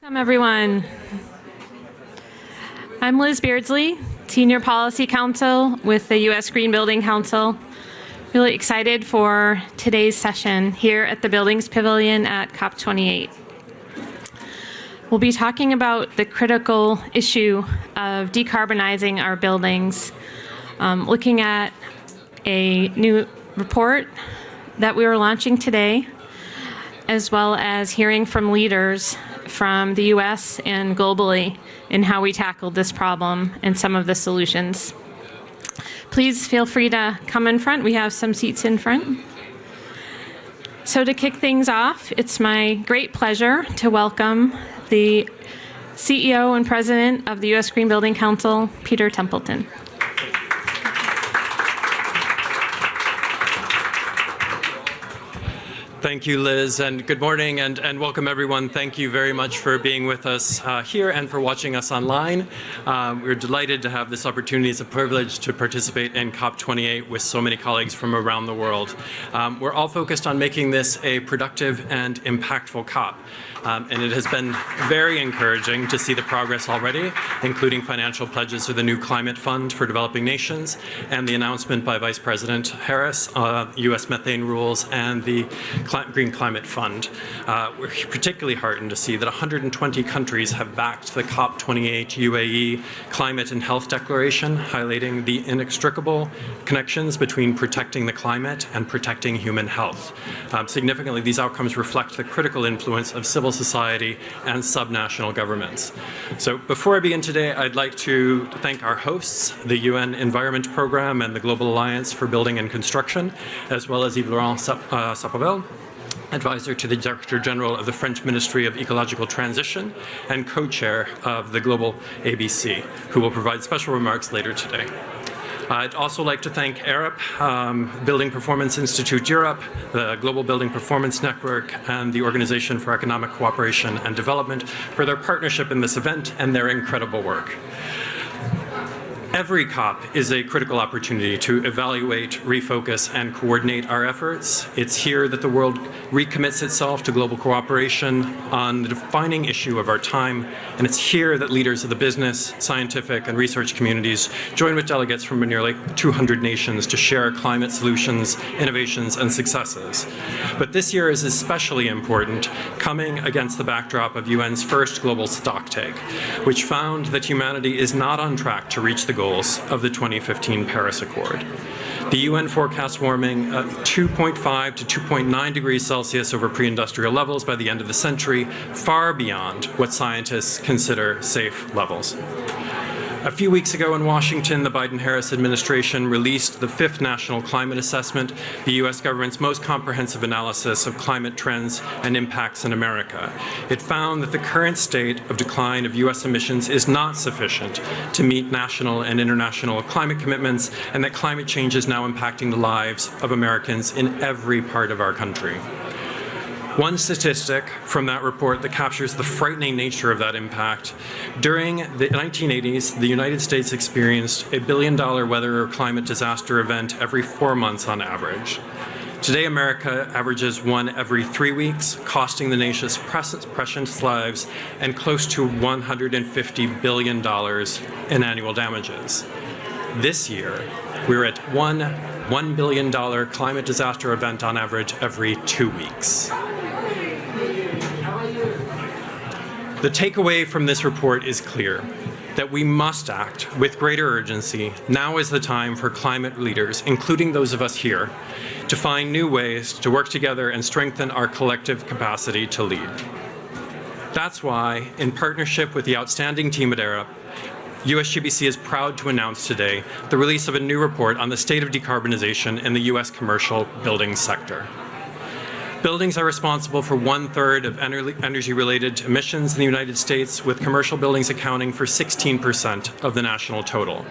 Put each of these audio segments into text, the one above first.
Welcome, everyone. I'm Liz Beardsley, Senior Policy Counsel with the U.S. Green Building Council. Really excited for today's session here at the Buildings Pavilion at COP28. We'll be talking about the critical issue of decarbonizing our buildings, looking at a new report that we are launching today, as well as hearing from leaders from the U.S. and globally in how we tackled this problem and some of the solutions. Please feel free to come in front. We have some seats in front. So to kick things off, it's my great pleasure to welcome the CEO and President of the U.S. Green Building Council, Peter Templeton. Thank you, Liz, and good morning and welcome everyone. Thank you very much for being with us here and for watching us online. We're delighted to have this opportunity. It's a privilege to participate in COP28 with so many colleagues from around the world. We're all focused on making this a productive and impactful COP. And it has been very encouraging to see the progress already, including financial pledges to the new climate fund for developing nations and the announcement by Vice President Harris, U.S. methane rules and the Green Climate Fund. We're particularly heartened to see that 120 countries have backed the COP28 UAE Climate and Health Declaration, highlighting the inextricable connections between protecting the climate and protecting human health. Significantly, these outcomes reflect the critical influence of civil society and subnational governments. So before I begin today, I'd like to thank our hosts, the UN Environment Program and the Global Alliance for Building and Construction, as well as Yves-Laurent Sapovel, advisor to the Director General of the French Ministry of Ecological Transition and co-chair of the Global ABC, who will provide special remarks later today. I'd also like to thank Arup, Building Performance Institute Europe, the Global Building Performance Network, and the Organization for Economic Cooperation and Development for their partnership in this event and their incredible work. Every COP is a critical opportunity to evaluate, refocus, and coordinate our efforts. It's here that the world recommits itself to global cooperation on the defining issue of our time, and it's here that leaders of the business, scientific, and research communities join with delegates from nearly 200 nations to share climate solutions, innovations, and successes. But this year is especially important, coming against the backdrop of UN's first global stocktake, which found that humanity is not on track to reach the goals of the 2015 Paris Accord. The UN forecasts warming at 2.5 to 2.9 degrees Celsius over pre-industrial levels by the end of the century, far beyond what scientists consider safe levels. A few weeks ago in Washington, the Biden-Harris administration released the 5th National Climate Assessment, the U.S. government's most comprehensive analysis of climate trends and impacts in America. It found that the current state of decline of U.S. emissions is not sufficient to meet national and international climate commitments, and that climate change is now impacting the lives of Americans in every part of our country. One statistic from that report that captures the frightening nature of that impact: during the 1980s, the United States experienced a $1 billion weather or climate disaster event every 4 months on average. Today, America averages one every 3 weeks, costing the nation's precious lives and close to $150 billion in annual damages. This year, we're at $1 billion climate disaster event on average every 2 weeks. The takeaway from this report is clear, that we must act with greater urgency. Now is the time for climate leaders, including those of us here, to find new ways to work together and strengthen our collective capacity to lead. That's why, in partnership with the outstanding team at Arup, USGBC is proud to announce today the release of a new report on the state of decarbonization in the U.S. commercial building sector. Buildings are responsible for 1/3 of energy-related emissions in the United States, with commercial buildings accounting for 16% of the national total.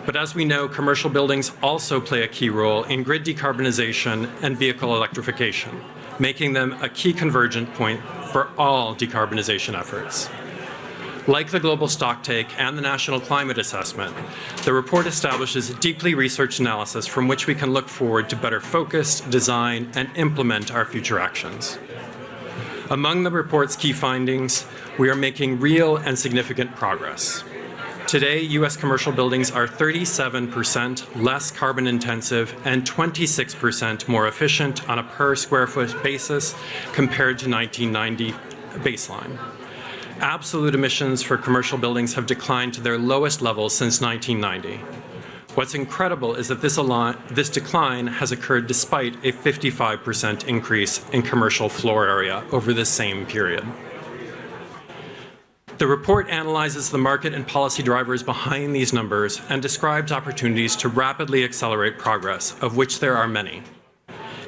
But as we know, commercial buildings also play a key role in grid decarbonization and vehicle electrification, making them a key convergent point for all decarbonization efforts. Like the Global Stocktake and the National Climate Assessment, the report establishes a deeply researched analysis from which we can look forward to better focus, design, and implement our future actions. Among the report's key findings, we are making real and significant progress. Today, U.S. commercial buildings are 37% less carbon intensive and 26% more efficient on a per square foot basis compared to 1990 baseline. Absolute emissions for commercial buildings have declined to their lowest levels since 1990. What's incredible is that this decline has occurred despite a 55% increase in commercial floor area over the same period. The report analyzes the market and policy drivers behind these numbers and describes opportunities to rapidly accelerate progress, of which there are many.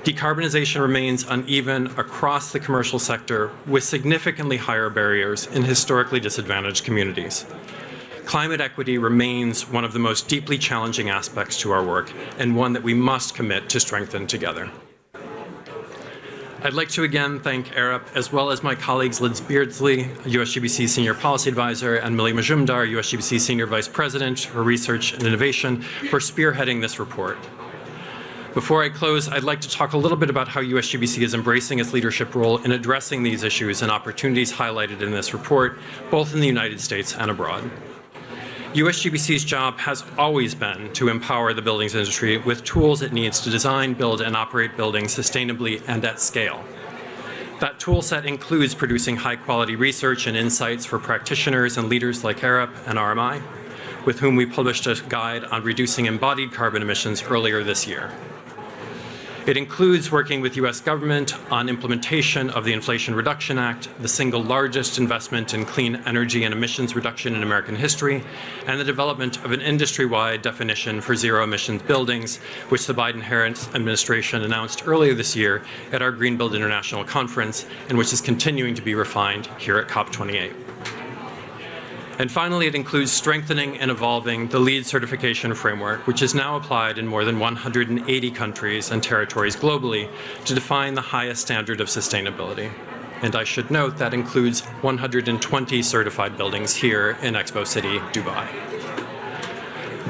Decarbonization remains uneven across the commercial sector, with significantly higher barriers in historically disadvantaged communities. Climate equity remains one of the most deeply challenging aspects to our work, and one that we must commit to strengthen together. I'd like to again thank Arup, as well as my colleagues Liz Beardsley, USGBC Senior Policy Advisor, and Millie Majumdar, USGBC Senior Vice President for Research and Innovation, for spearheading this report. Before I close, I'd like to talk a little bit about how USGBC is embracing its leadership role in addressing these issues and opportunities highlighted in this report, both in the United States and abroad. USGBC's job has always been to empower the buildings industry with tools it needs to design, build, and operate buildings sustainably and at scale. That tool set includes producing high-quality research and insights for practitioners and leaders like Arup and RMI, with whom we published a guide on reducing embodied carbon emissions earlier this year. It includes working with U.S. government on implementation of the Inflation Reduction Act, the single largest investment in clean energy and emissions reduction in American history, and the development of an industry-wide definition for zero-emissions buildings, which the Biden-Harris administration announced earlier this year at our Green Build International Conference, and which is continuing to be refined here at COP28. And finally, it includes strengthening and evolving the LEED certification framework, which is now applied in more than 180 countries and territories globally to define the highest standard of sustainability. And I should note that includes 120 certified buildings here in Expo City, Dubai.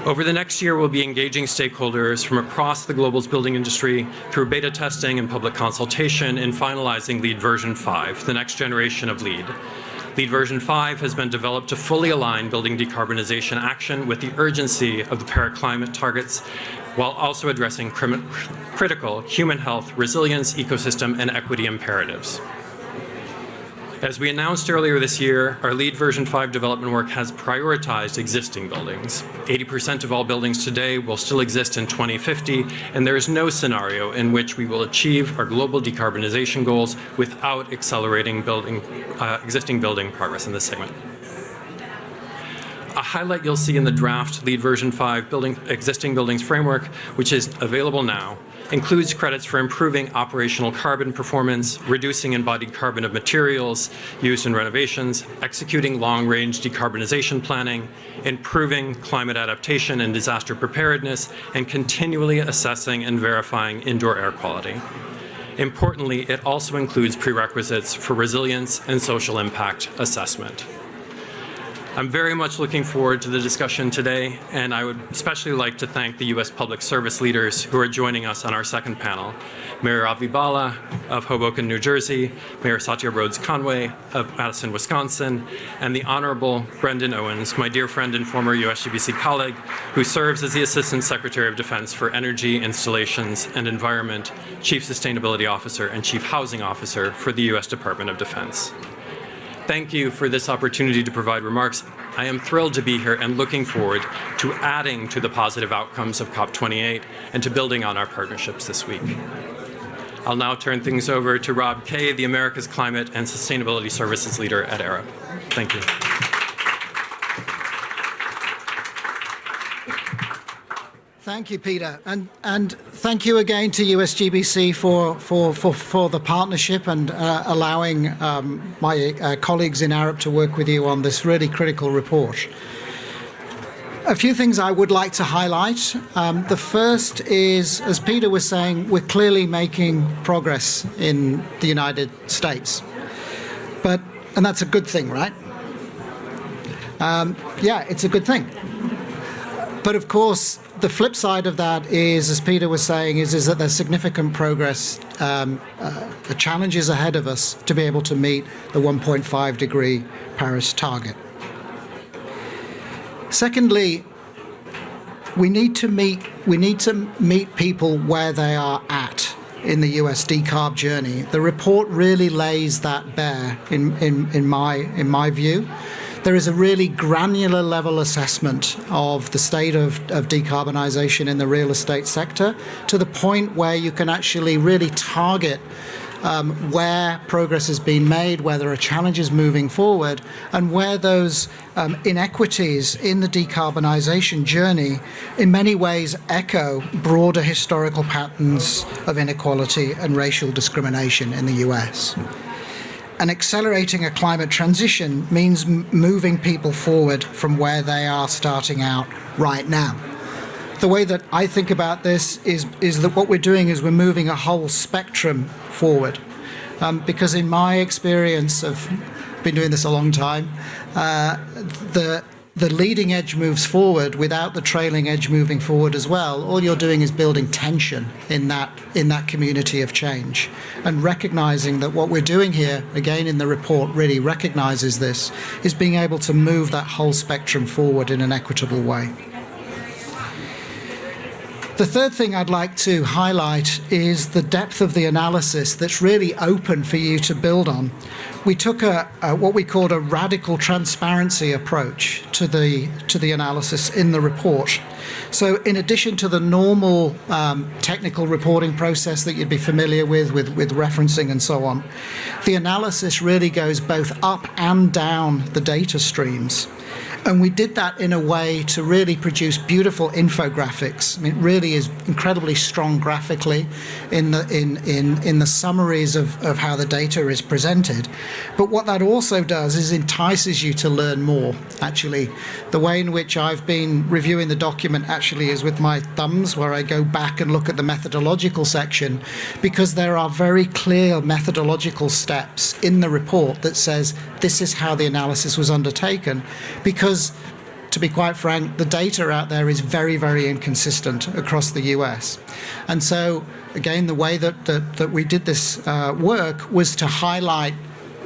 Over the next year, we'll be engaging stakeholders from across the global building industry through beta testing and public consultation in finalizing LEED version 5, the next generation of LEED. LEED version 5 has been developed to fully align building decarbonization action with the urgency of the Paris climate targets, while also addressing critical human health, resilience, ecosystem, and equity imperatives. As we announced earlier this year, our LEED version 5 development work has prioritized existing buildings. 80% of all buildings today will still exist in 2050, and there is no scenario in which we will achieve our global decarbonization goals without accelerating existing building progress in this segment. A highlight you'll see in the draft LEED version 5 existing buildings framework, which is available now, includes credits for improving operational carbon performance, reducing embodied carbon of materials used in renovations, executing long-range decarbonization planning, improving climate adaptation and disaster preparedness, and continually assessing and verifying indoor air quality. Importantly, it also includes prerequisites for resilience and social impact assessment. I'm very much looking forward to the discussion today, and I would especially like to thank the U.S. public service leaders who are joining us on our second panel. Mayor Avi Bala of Hoboken, New Jersey, Mayor Satya Rhodes Conway of Madison, Wisconsin, and the Honorable Brendan Owens, my dear friend and former USGBC colleague, who serves as the Assistant Secretary of Defense for Energy, Installations, and Environment, Chief Sustainability Officer, and Chief Housing Officer for the U.S. Department of Defense. Thank you for this opportunity to provide remarks. I am thrilled to be here and looking forward to adding to the positive outcomes of COP28 and to building on our partnerships this week. I'll now turn things over to Rob Kay, the America's Climate and Sustainability Services Leader at Arup. Thank you. Thank you, Peter, and thank you again to USGBC for the partnership and allowing my colleagues in Arup to work with you on this really critical report. A few things I would like to highlight. The first is, as Peter was saying, we're clearly making progress in the United States, and that's a good thing, right? Yeah, it's a good thing. But of course, the flip side of that is, as Peter was saying, is that there's significant progress, the challenges ahead of us to be able to meet the 1.5 degree Paris target. Secondly, we need to meet people where they are at in the US decarb journey. The report really lays that bare in my view. There is a really granular level assessment of the state of decarbonisation in the real estate sector, to the point where you can actually really target where progress has been made, where there are challenges moving forward, and where those inequities in the decarbonisation journey in many ways echo broader historical patterns of inequality and racial discrimination in the US. And accelerating a climate transition means moving people forward from where they are starting out right now. The way that I think about this is that what we're doing is we're moving a whole spectrum forward. Because in my experience of been doing this a long time, the leading edge moves forward without the trailing edge moving forward as well. All you're doing is building tension in that community of change, and recognizing that what we're doing here, again in the report really recognizes this, is being able to move that whole spectrum forward in an equitable way. The third thing I'd like to highlight is the depth of the analysis that's really open for you to build on. We took what we called a radical transparency approach to the analysis in the report. So in addition to the normal technical reporting process that you'd be familiar with referencing and so on, the analysis really goes both up and down the data streams. And we did that in a way to really produce beautiful infographics. I mean, it really is incredibly strong graphically in the summaries of how the data is presented. But what that also does is entices you to learn more. Actually, the way in which I've been reviewing the document actually is with my thumbs, where I go back and look at the methodological section, because there are very clear methodological steps in the report that says this is how the analysis was undertaken. Because, to be quite frank, the data out there is very, very inconsistent across the US. And so, again, the way that we did this work was to highlight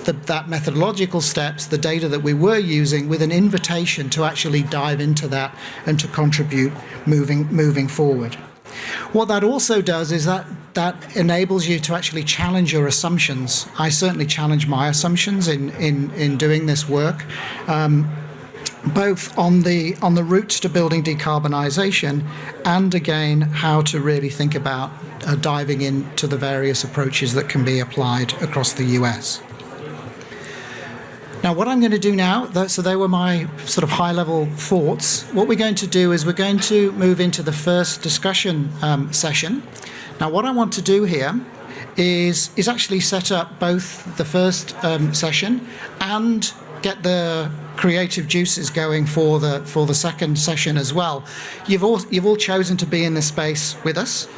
that methodological steps, the data that we were using, with an invitation to actually dive into that and to contribute moving forward. What that also does is that enables you to actually challenge your assumptions. I certainly challenge my assumptions in doing this work. Both on the routes to building decarbonisation, and again how to really think about diving into the various approaches that can be applied across the US. Now, what I'm going to do now, so they were my sort of high-level thoughts. What we're going to do is we're going to move into the first discussion session. Now, what I want to do here is actually set up both the first session and get the creative juices going for the second session as well. You've all chosen to be in this space with us,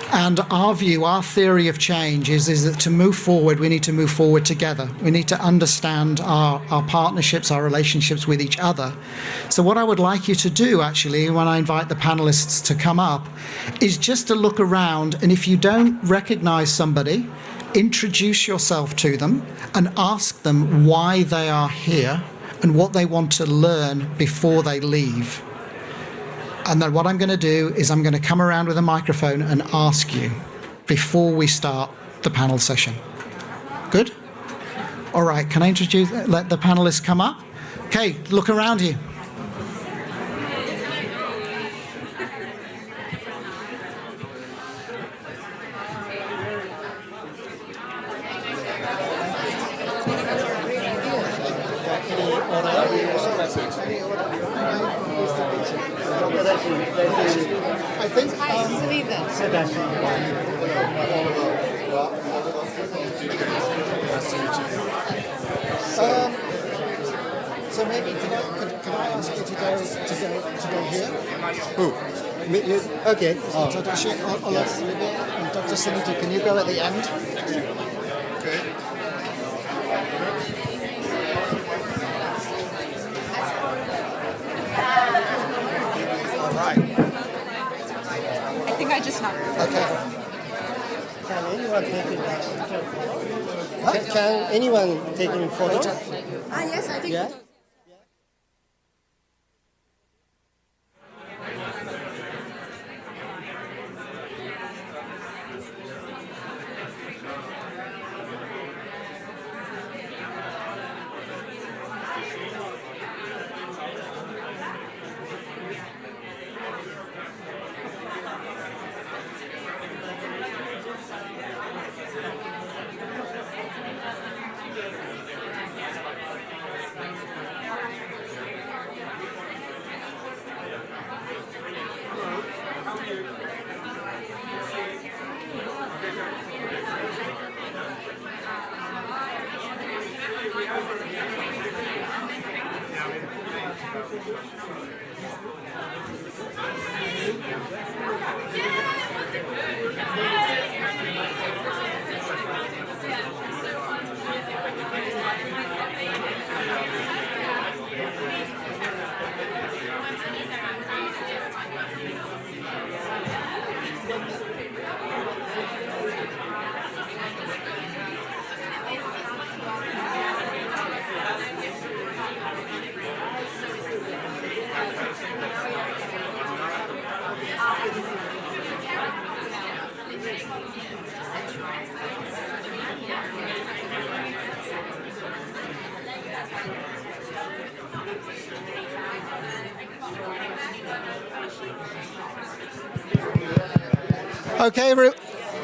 and our view, our theory of change is that to move forward, we need to move forward together. We need to understand our partnerships, our relationships with each other. So what I would like you to do, actually, when I invite the panelists to come up, is just to look around, and if you don't recognize somebody, introduce yourself to them and ask them why they are here and what they want to learn before they leave. And then what I'm going to do is I'm going to come around with a microphone and ask you before we start the panel session. Good? All right, can I let the panelists come up? Okay, look around you. I think so maybe can I ask you to go here? Who? You? Okay. Tadashi, and Dr. Siniti, can you go at the end? Okay. All right. I just knocked. Okay. Can anyone take it? Can anyone take in photos? Yes, I think. Yeah.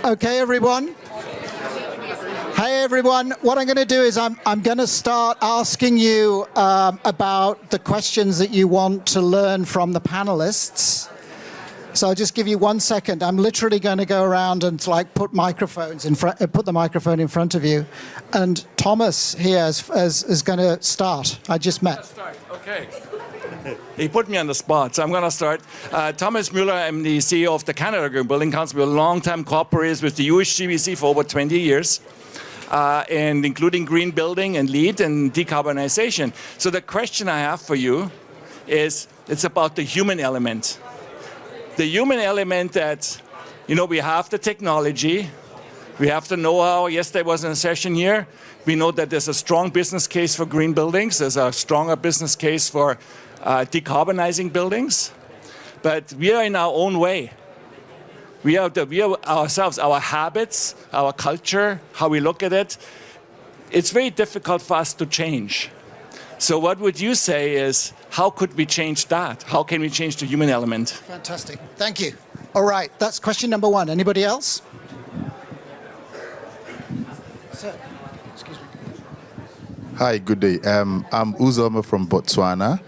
Okay, everyone. Hey, everyone. What I'm going to do is I'm going to start asking you about the questions that you want to learn from the panelists. So I'll just give you 1 second. I'm literally going to go around and put the microphone in front of you. And Thomas here is going to start. I just met. Okay. He put me on the spot, so I'm going to start. Thomas Müller, I'm the CEO of the Canada Green Building Council. We're long-time cooperators with the USGBC for over 20 years, and including green building and LEED and decarbonization. So the question I have for you is, it's about the human element. The human element that, we have the technology, we have the know-how. Yesterday was in a session here. We know that there's a strong business case for green buildings. There's a stronger business case for decarbonizing buildings, but we are in our own way. We are ourselves, our habits, our culture, how we look at it. It's very difficult for us to change. So what would you say is, how could we change that? How can we change the human element? Fantastic. Thank you. All right, that's question number 1. Anybody else? Sir, excuse me. Hi, good day. I'm Uzoma from Botswana.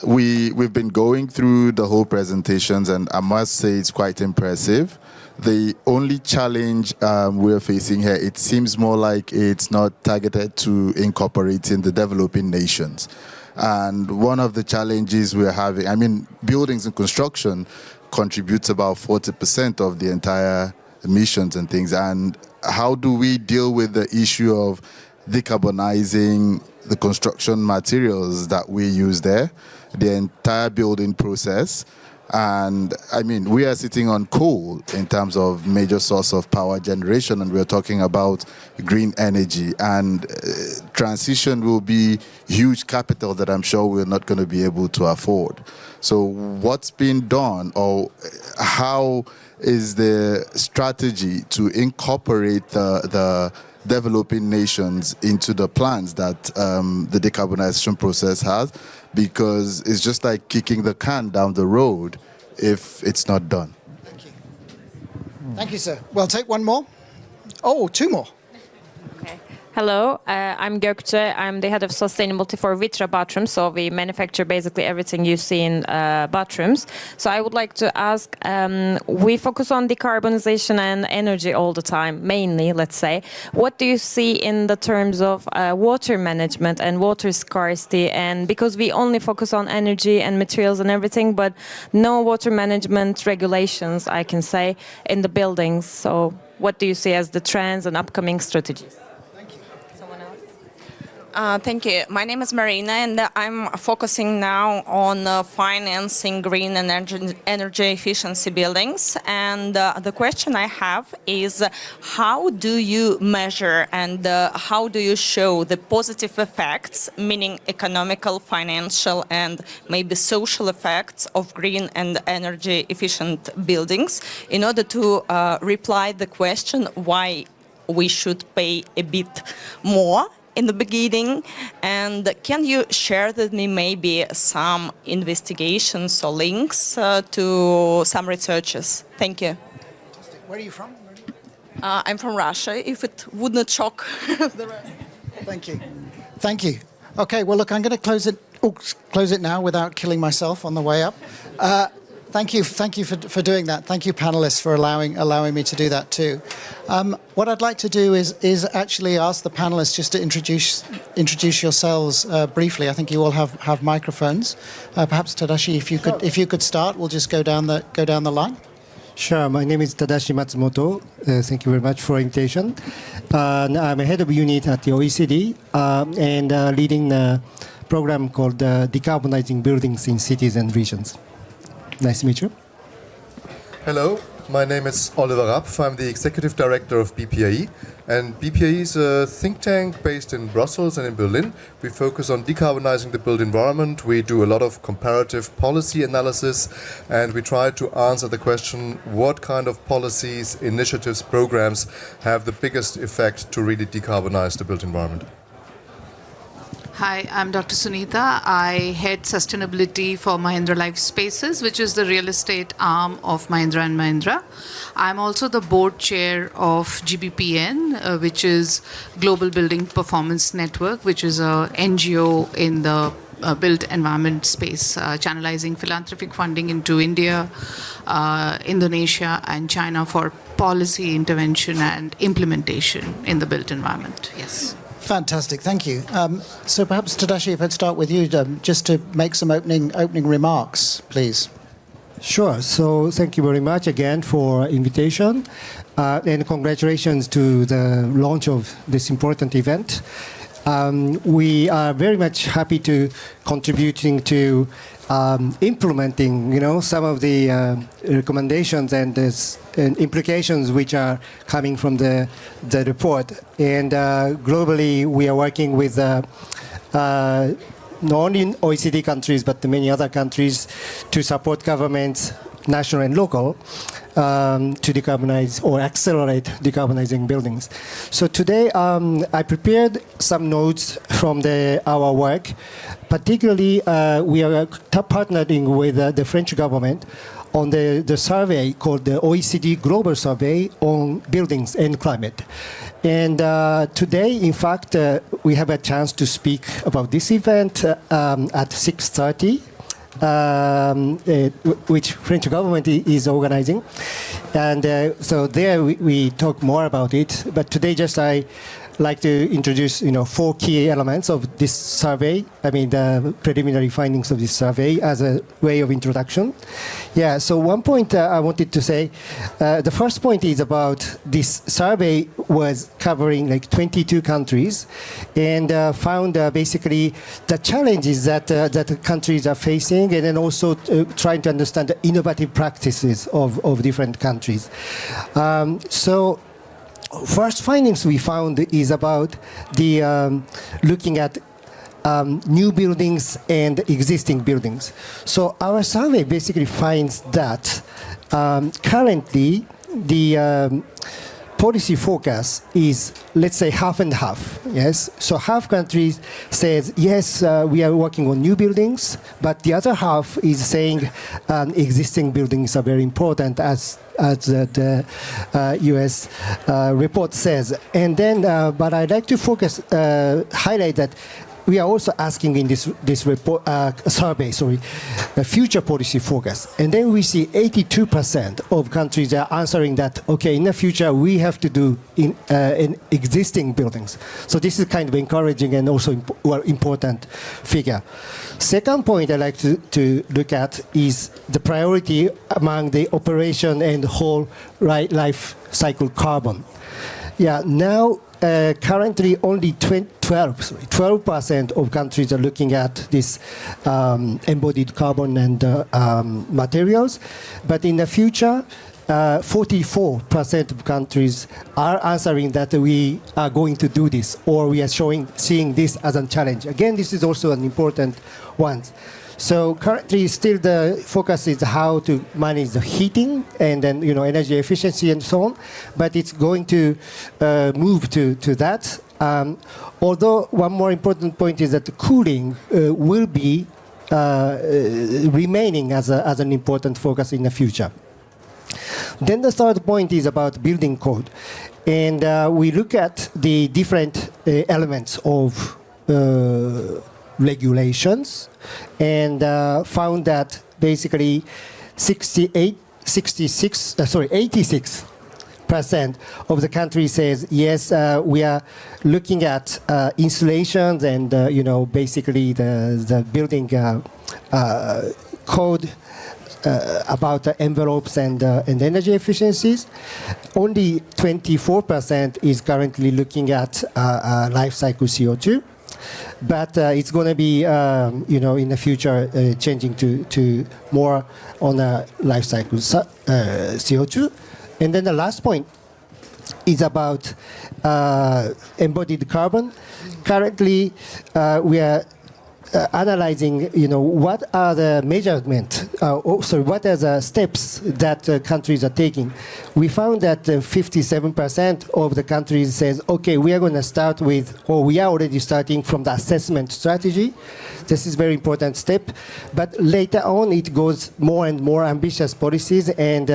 We've been going through the whole presentations, and I must say it's quite impressive. The only challenge we're facing here, it seems more like it's not targeted to incorporating the developing nations. And one of the challenges we're having, buildings and construction contributes about 40% of the entire emissions and things. And how do we deal with the issue of decarbonizing the construction materials that we use there, the entire building process? And we are sitting on coal in terms of major source of power generation, and we're talking about green energy, and transition will be huge capital that I'm sure we're not going to be able to afford. So what's been done, or how is the strategy to incorporate the developing nations into the plans that the decarbonization process has? Because it's just like kicking the can down the road if it's not done. Thank you. Thank you, sir. Well, take one more. Oh, 2 more. Okay. Hello, I'm Gökçe. I'm the head of sustainability for Vitra bathrooms. So we manufacture basically everything you see in bathrooms. So I would like to ask, we focus on decarbonization and energy all the time, mainly, let's say. What do you see in the terms of water management and water scarcity? And because we only focus on energy and materials and everything, but no water management regulations, I can say, in the buildings. So what do you see as the trends and upcoming strategies? Thank you. My name is Marina, and I'm focusing now on financing green energy efficiency buildings. And the question I have is, how do you measure and how do you show the positive effects, meaning economical, financial, and maybe social effects of green and energy efficient buildings in order to reply the question why we should pay a bit more in the beginning? And can you share with me maybe some investigations or links to some researchers? Thank you. Where are you from? I'm from Russia, if it would not shock the rest. Thank you. Thank you. Okay, well, look, I'm going to close it now without killing myself on the way up. Thank you for doing that. Thank you, panelists, for allowing me to do that too. What I'd like to do is actually ask the panelists just to introduce yourselves briefly. I think you all have microphones. Perhaps Tadashi, if you could start, we'll just go down the line. Sure. My name is Tadashi Matsumoto. Thank you very much for invitation. I'm a head of unit at the OECD and leading a program called Decarbonizing Buildings in Cities and Regions. Nice to meet you. Hello, my name is Oliver Arup. I'm the Executive Director of BPAE. And BPAE is a think tank based in Brussels and in Berlin. We focus on decarbonizing the built environment. We do a lot of comparative policy analysis, and we try to answer the question, what kind of policies, initiatives, programs have the biggest effect to really decarbonize the built environment? Hi, I'm Dr. Sunita. I head sustainability for Mahindra Life Spaces, which is the real estate arm of Mahindra & Mahindra. I'm also the board chair of GBPN, which is Global Building Performance Network, which is a NGO in the built environment space, channelizing philanthropic funding into India, Indonesia, and China for policy intervention and implementation in the built environment. Yes. Fantastic, thank you. So perhaps, Tadashi, if I'd start with you, just to make some opening remarks, please. Sure. So thank you very much again for invitation, and congratulations to the launch of this important event. We are very much happy to contributing to implementing, some of the recommendations and implications which are coming from the report. And globally, we are working with not only in OECD countries, but many other countries to support governments, national and local, to decarbonize or accelerate decarbonizing buildings. So today, I prepared some notes from our work. Particularly, we are partnering with the French government on the survey called the OECD Global Survey on Buildings and Climate. And today, in fact, we have a chance to speak about this event at 6:30. Which French government is organizing, and so there we talk more about it. But today, just I like to introduce 4 key elements of this survey. I mean the preliminary findings of this survey as a way of introduction. Yeah. So one point I wanted to say, the first point is about this survey was covering like 22 countries, and found basically the challenges that the countries are facing, and then also trying to understand the innovative practices of different countries. So first findings we found is about the looking at new buildings and existing buildings. So our survey basically finds that currently the policy focus is, let's say, half and half. Yes, so half countries says yes, we are working on new buildings, but the other half is saying existing buildings are very important, as the US report says. And then, but I'd like to focus, highlight that we are also asking in this report survey, a future policy focus, and then we see 82% of countries are answering that. Okay, in the future we have to do in existing buildings. So this is kind of encouraging and also important figure. Second point I like to look at is the priority among the operation and whole life cycle carbon. Yeah, now currently only 12% of countries are looking at this embodied carbon and materials. But in the future, 44% of countries are answering that we are going to do this, or we are seeing this as a challenge. Again, this is also an important one. So currently, still the focus is how to manage the heating and then energy efficiency and so on. But it's going to move to that. Although one more important point is that the cooling will be remaining as an important focus in the future. Then the third point is about building code, and we look at the different elements of regulations, and found that basically 86% of the country says yes, we are looking at installations and basically the building code about the envelopes and energy efficiencies. Only 24% is currently looking at life cycle CO2. But it's going to be, in the future, changing to more on a life cycle CO2. And then the last point is about embodied carbon. Currently, we are analyzing, what are the measurements, what are the steps that countries are taking. We found that 57% of the countries says, okay, we are going to start with, or we are already starting from the assessment strategy. This is a very important step. But later on, it goes more and more ambitious policies. And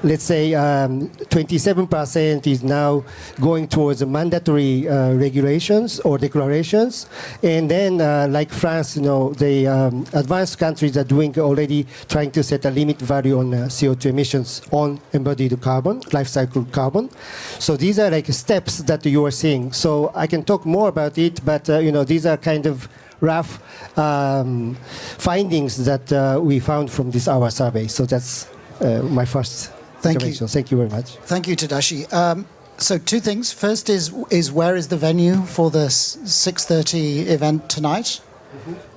let's say 27% is now going towards mandatory regulations or declarations. And then, like France, the advanced countries are doing already trying to set a limit value on CO2 emissions on embodied carbon, life cycle carbon. So these are like steps that you are seeing. So I can talk more about it, but these are kind of rough findings that we found from our survey. So that's my first intervention. Thank you very much. Thank you, Tadashi. So two things. First is where is the venue for the 6:30 event tonight?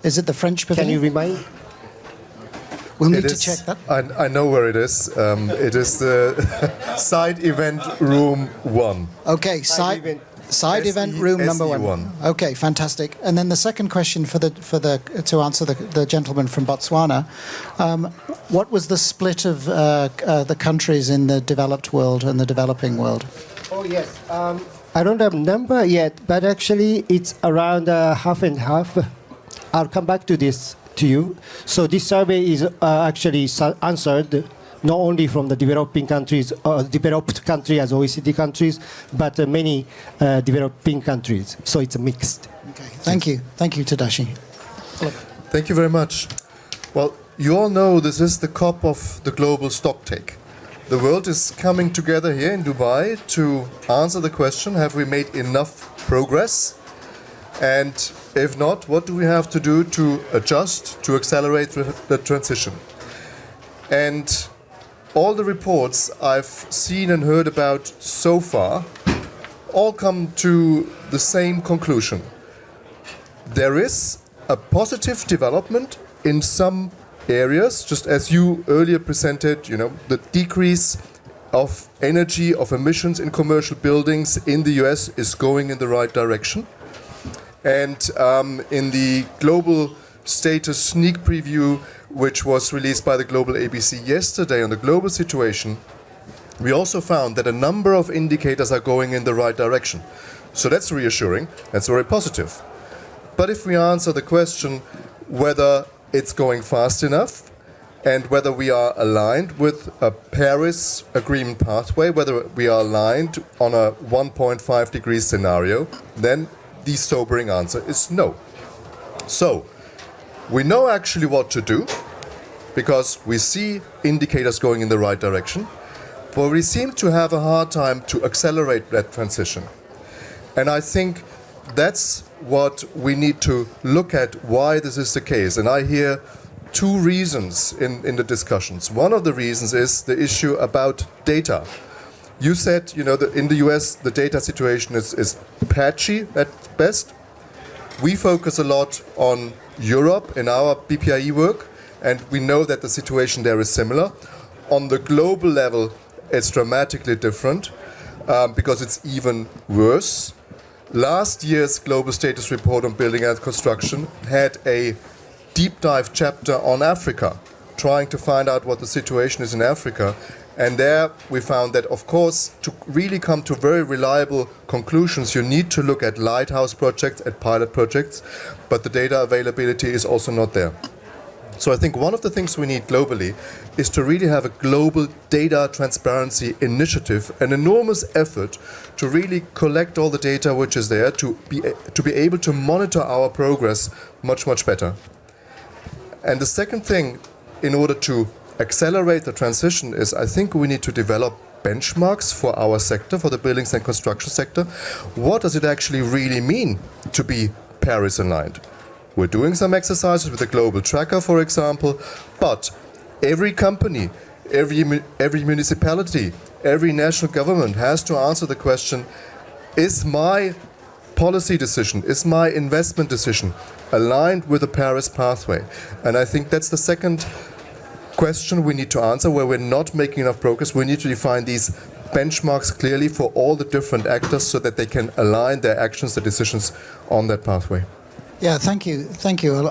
Is it the French Pavilion? Can you remind? We'll need to check that. I know where it is. It is the side event room 1. Okay, side event room number 1. Okay, fantastic. And then the second question to answer the gentleman from Botswana, what was the split of the countries in the developed world and the developing world? Oh yes, I don't have a number yet, but actually it's around half and half. I'll come back to this to you. So this survey is actually answered not only from the developing countries, developed countries as OECD countries, but many developing countries. So it's mixed. Okay, thank you. Thank you, Tadashi. Thank you very much. Well, you all know this is the COP of the global stocktake. The world is coming together here in Dubai to answer the question, have we made enough progress? And if not, what do we have to do to adjust, to accelerate the transition? And all the reports I've seen and heard about so far all come to the same conclusion. There is a positive development in some areas, just as you earlier presented, the decrease of energy, of emissions in commercial buildings in the US is going in the right direction. And in the global status sneak preview, which was released by the Global ABC yesterday on the global situation, we also found that a number of indicators are going in the right direction. So that's reassuring, that's very positive. But if we answer the question whether it's going fast enough and whether we are aligned with a Paris Agreement pathway, whether we are aligned on a 1.5 degrees scenario, then the sobering answer is no. So, we know actually what to do, because we see indicators going in the right direction, but we seem to have a hard time to accelerate that transition. And I think that's what we need to look at, why this is the case. And I hear two reasons in the discussions. One of the reasons is the issue about data. You said, that in the US, the data situation is patchy at best. We focus a lot on Europe in our BPIE work, and we know that the situation there is similar. On the global level, it's dramatically different because it's even worse. Last year's Global Status Report on Building and Construction had a deep dive chapter on Africa, trying to find out what the situation is in Africa. And there we found that, of course, to really come to very reliable conclusions, you need to look at lighthouse projects, at pilot projects, but the data availability is also not there. So I think one of the things we need globally is to really have a global data transparency initiative, an enormous effort to really collect all the data which is there, to be able to monitor our progress much, much better. And the second thing, in order to accelerate the transition, is I think we need to develop benchmarks for our sector, for the buildings and construction sector. What does it actually really mean to be Paris aligned? We're doing some exercises with the global tracker, for example, but every company, every municipality, every national government has to answer the question, is my policy decision, is my investment decision aligned with the Paris pathway? And I think that's the second question we need to answer, where we're not making enough progress. We need to define these benchmarks clearly for all the different actors so that they can align their actions, their decisions on that pathway. Yeah, thank you,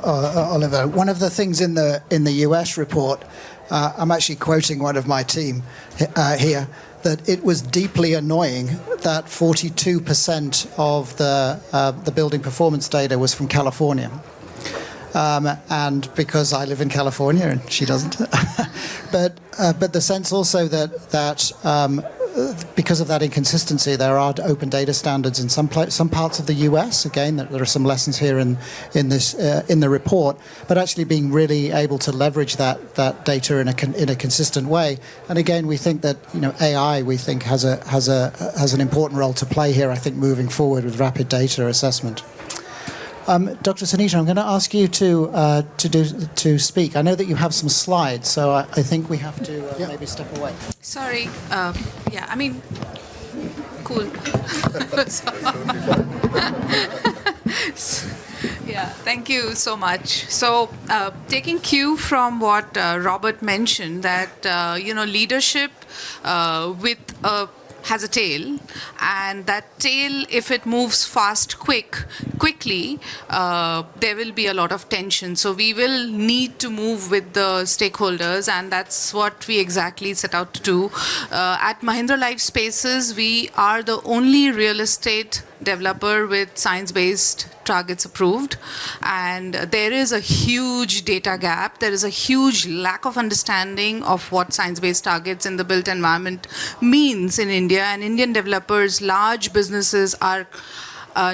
Oliver. One of the things in the US report, I'm actually quoting one of my team here, that it was deeply annoying that 42% of the building performance data was from California. And because I live in California and she doesn't, but the sense also that because of that inconsistency, there are open data standards in some parts of the US. Again, there are some lessons here in the report, but actually being really able to leverage that data in a consistent way. And again, we think that AI we think has an important role to play here. I think moving forward with rapid data assessment. Dr. Sunita, I'm going to ask you to speak. I know that you have some slides, so I think we have to maybe step away. Sorry. Cool. Yeah, thank you so much. So, taking cue from what Robert mentioned, that leadership has a tail, and that tail, if it moves quickly, there will be a lot of tension. So we will need to move with the stakeholders, and that's what we exactly set out to do. At Mahindra Life Spaces, we are the only real estate developer with science-based targets approved, and there is a huge data gap. There is a huge lack of understanding of what science-based targets in the built environment means in India, and Indian developers, large businesses are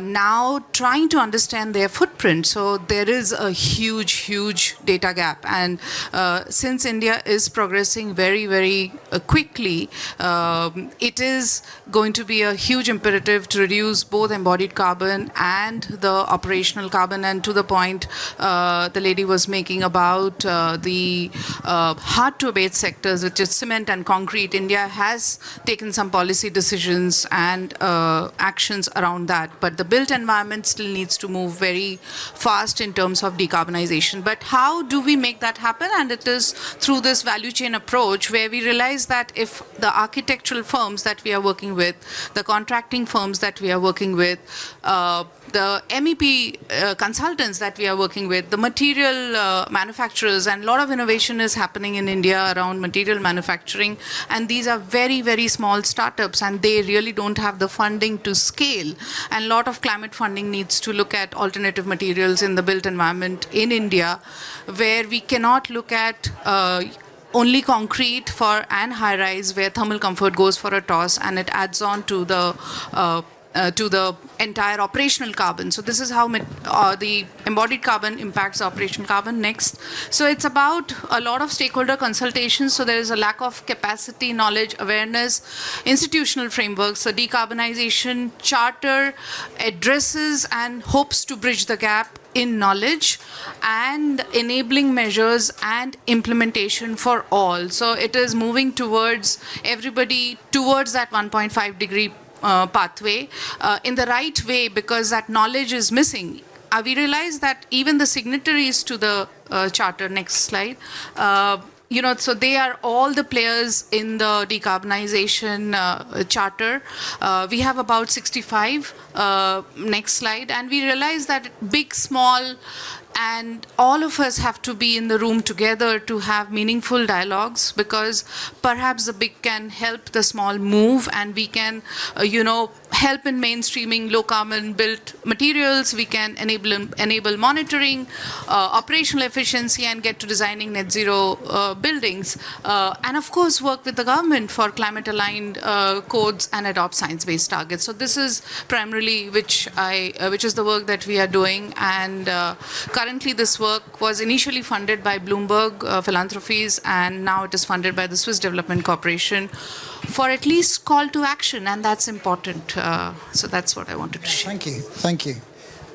now trying to understand their footprint. So there is a huge data gap, and since India is progressing very quickly, it is going to be a huge imperative to reduce both embodied carbon and the operational carbon. And to the point the lady was making about the hard to abate sectors, which is cement and concrete, India has taken some policy decisions and actions around that. But the built environment still needs to move very fast in terms of decarbonization. But how do we make that happen? And it is through this value chain approach, where we realize that if the architectural firms that we are working with, the contracting firms that we are working with, the MEP consultants that we are working with, the material manufacturers, and a lot of innovation is happening in India around material manufacturing, and these are very small startups, and they really don't have the funding to scale. And a lot of climate funding needs to look at alternative materials in the built environment in India, where we cannot look at only concrete for an high-rise, where thermal comfort goes for a toss, and it adds on to the entire operational carbon. So this is how the embodied carbon impacts operational carbon. Next. So it's about a lot of stakeholder consultations. So there is a lack of capacity, knowledge, awareness, institutional frameworks. So decarbonization charter addresses and hopes to bridge the gap in knowledge and enabling measures and implementation for all. So it is moving towards everybody towards that 1.5 degree pathway in the right way, because that knowledge is missing. We realize that even the signatories to the charter, next slide, so they are all the players in the decarbonization charter. We have about 65, next slide, and we realize that big, small, and all of us have to be in the room together to have meaningful dialogues, because perhaps the big can help the small move, and we can, help in mainstreaming low carbon built materials. We can enable monitoring, operational efficiency, and get to designing net zero buildings. And of course, work with the government for climate aligned codes and adopt science-based targets. So this is primarily which is the work that we are doing. And currently this work was initially funded by Bloomberg Philanthropies, and now it is funded by the Swiss Development Corporation for at least call to action, and that's important. So that's what I wanted to share. Thank you.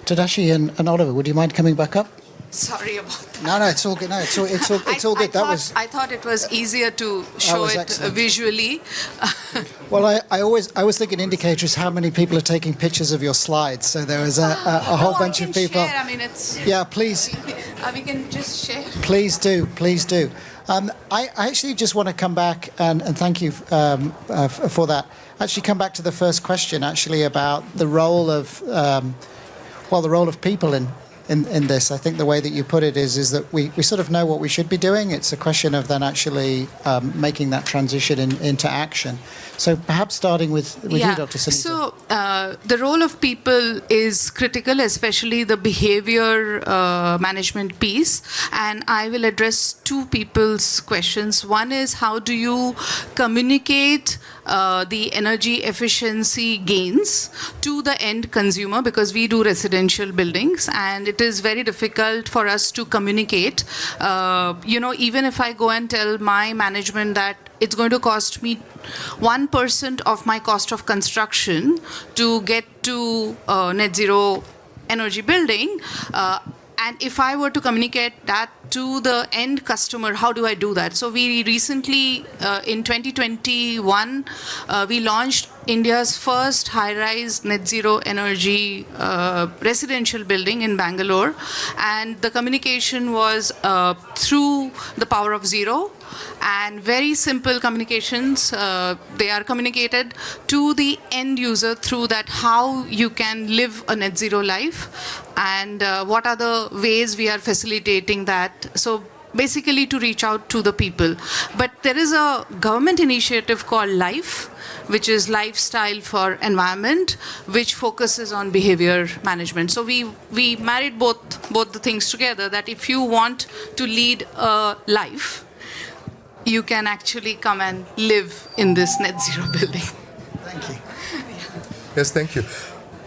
Tadashi and Oliver, would you mind coming back up? Sorry about that. No, it's all good. No, it's all good. I thought it was easier to show it excellent. Visually. Well, I always think an indicator is how many people are taking pictures of your slides. So there was a whole bunch of people. Share. I mean, it's. Yeah, please. We can just share. Please do. I actually just want to come back and thank you for that. Actually, come back to the first question. Actually, about the role of the role of people in this. I think the way that you put it is that we sort of know what we should be doing. It's a question of then actually making that transition into action. So perhaps starting with you, Dr. Sunita. So the role of people is critical, especially the behavior management piece. And I will address two people's questions. One is, how do you communicate the energy efficiency gains to the end consumer, because we do residential buildings and it is very difficult for us to communicate. Even if I go and tell my management that it's going to cost me 1% of my cost of construction to get to net zero energy building, and if I were to communicate that to the end customer, how do I do that? So we recently, in 2021, we launched India's first high-rise net zero energy residential building in Bangalore. And the communication was through the power of zero. And very simple communications, they are communicated to the end user through that, how you can live a net zero life, and what are the ways we are facilitating that. So basically to reach out to the people. But there is a government initiative called LIFE, which is Lifestyle for Environment, which focuses on behavior management. So we married both the things together, that if you want to lead a life, you can actually come and live in this net zero building. Thank you. Yes, thank you.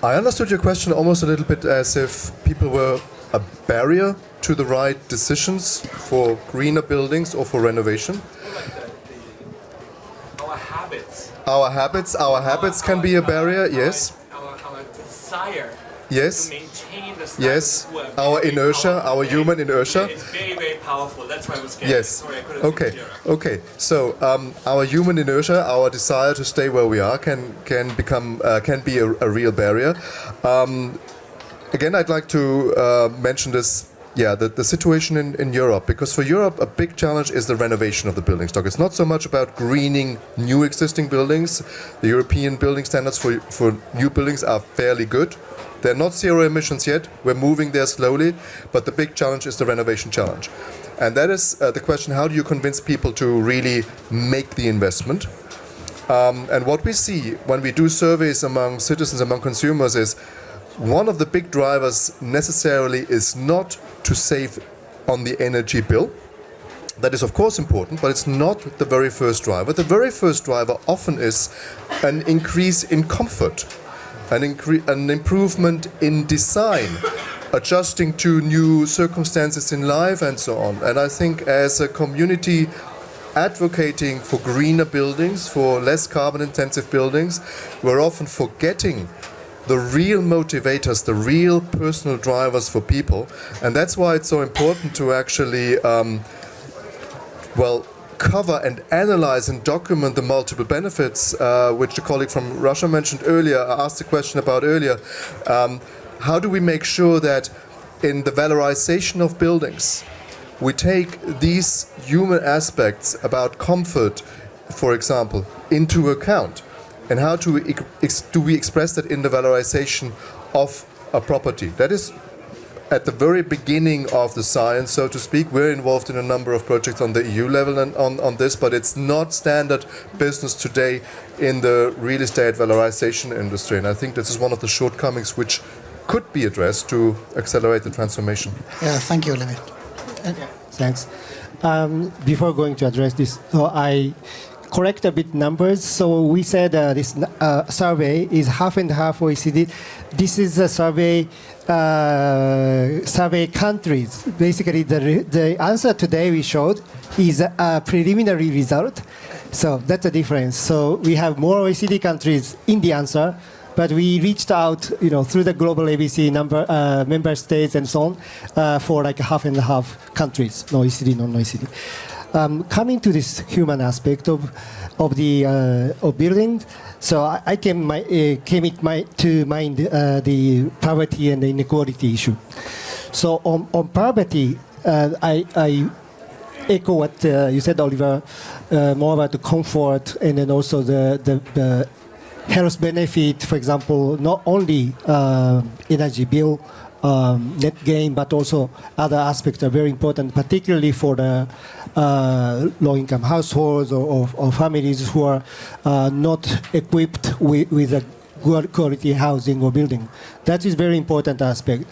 I understood your question almost a little bit as if people were a barrier to the right decisions for greener buildings or for renovation. Our habits can be a barrier, yes. Our desire yes. to maintain the status Yes, quo. our inertia, our human inertia. It's very, very powerful. That's why I was getting. Yes. Sorry, I couldn't be clearer. Okay. So our human inertia, our desire to stay where we are, can be a real barrier. Again, I'd like to mention this. Yeah, the situation in Europe, because for Europe a big challenge is the renovation of the building stock. It's not so much about greening new existing buildings. The European building standards for new buildings are fairly good. They're not zero emissions yet. We're moving there slowly, but the big challenge is the renovation challenge. And that is the question, how do you convince people to really make the investment? And what we see when we do surveys among citizens, among consumers, is one of the big drivers necessarily is not to save on the energy bill. That is of course important, but it's not the very first driver. The very first driver often is an increase in comfort, an improvement in design, adjusting to new circumstances in life and so on. And I think as a community advocating for greener buildings, for less carbon intensive buildings, we're often forgetting the real motivators, the real personal drivers for people. And that's why it's so important to actually, cover and analyze and document the multiple benefits, which the colleague from Russia mentioned earlier, asked a question about earlier. How do we make sure that in the valorization of buildings, we take these human aspects about comfort, for example, into account? And how do we express that in the valorization of a property? That is at the very beginning of the science, so to speak. We're involved in a number of projects on the EU level and on this, but it's not standard business today in the real estate valorization industry. And I think this is one of the shortcomings which could be addressed to accelerate the transformation. Yeah, thank you, Olivier. Thanks. Before going to address this, I correct a bit numbers. So we said this survey is half and half OECD. This is a survey countries. Basically, the answer today we showed is a preliminary result. So that's the difference. So we have more OECD countries in the answer, but we reached out, through the global ABC member states and so on, for like half and half countries, no OECD, non-OECD. Coming to this human aspect of building, so I came to mind the poverty and the inequality issue. So on poverty, I echo what you said, Oliver, more about the comfort and then also the health benefit, for example, not only energy bill, net gain, but also other aspects are very important, particularly for the low-income households or families who are not equipped with a good quality housing or building. That is very important aspect.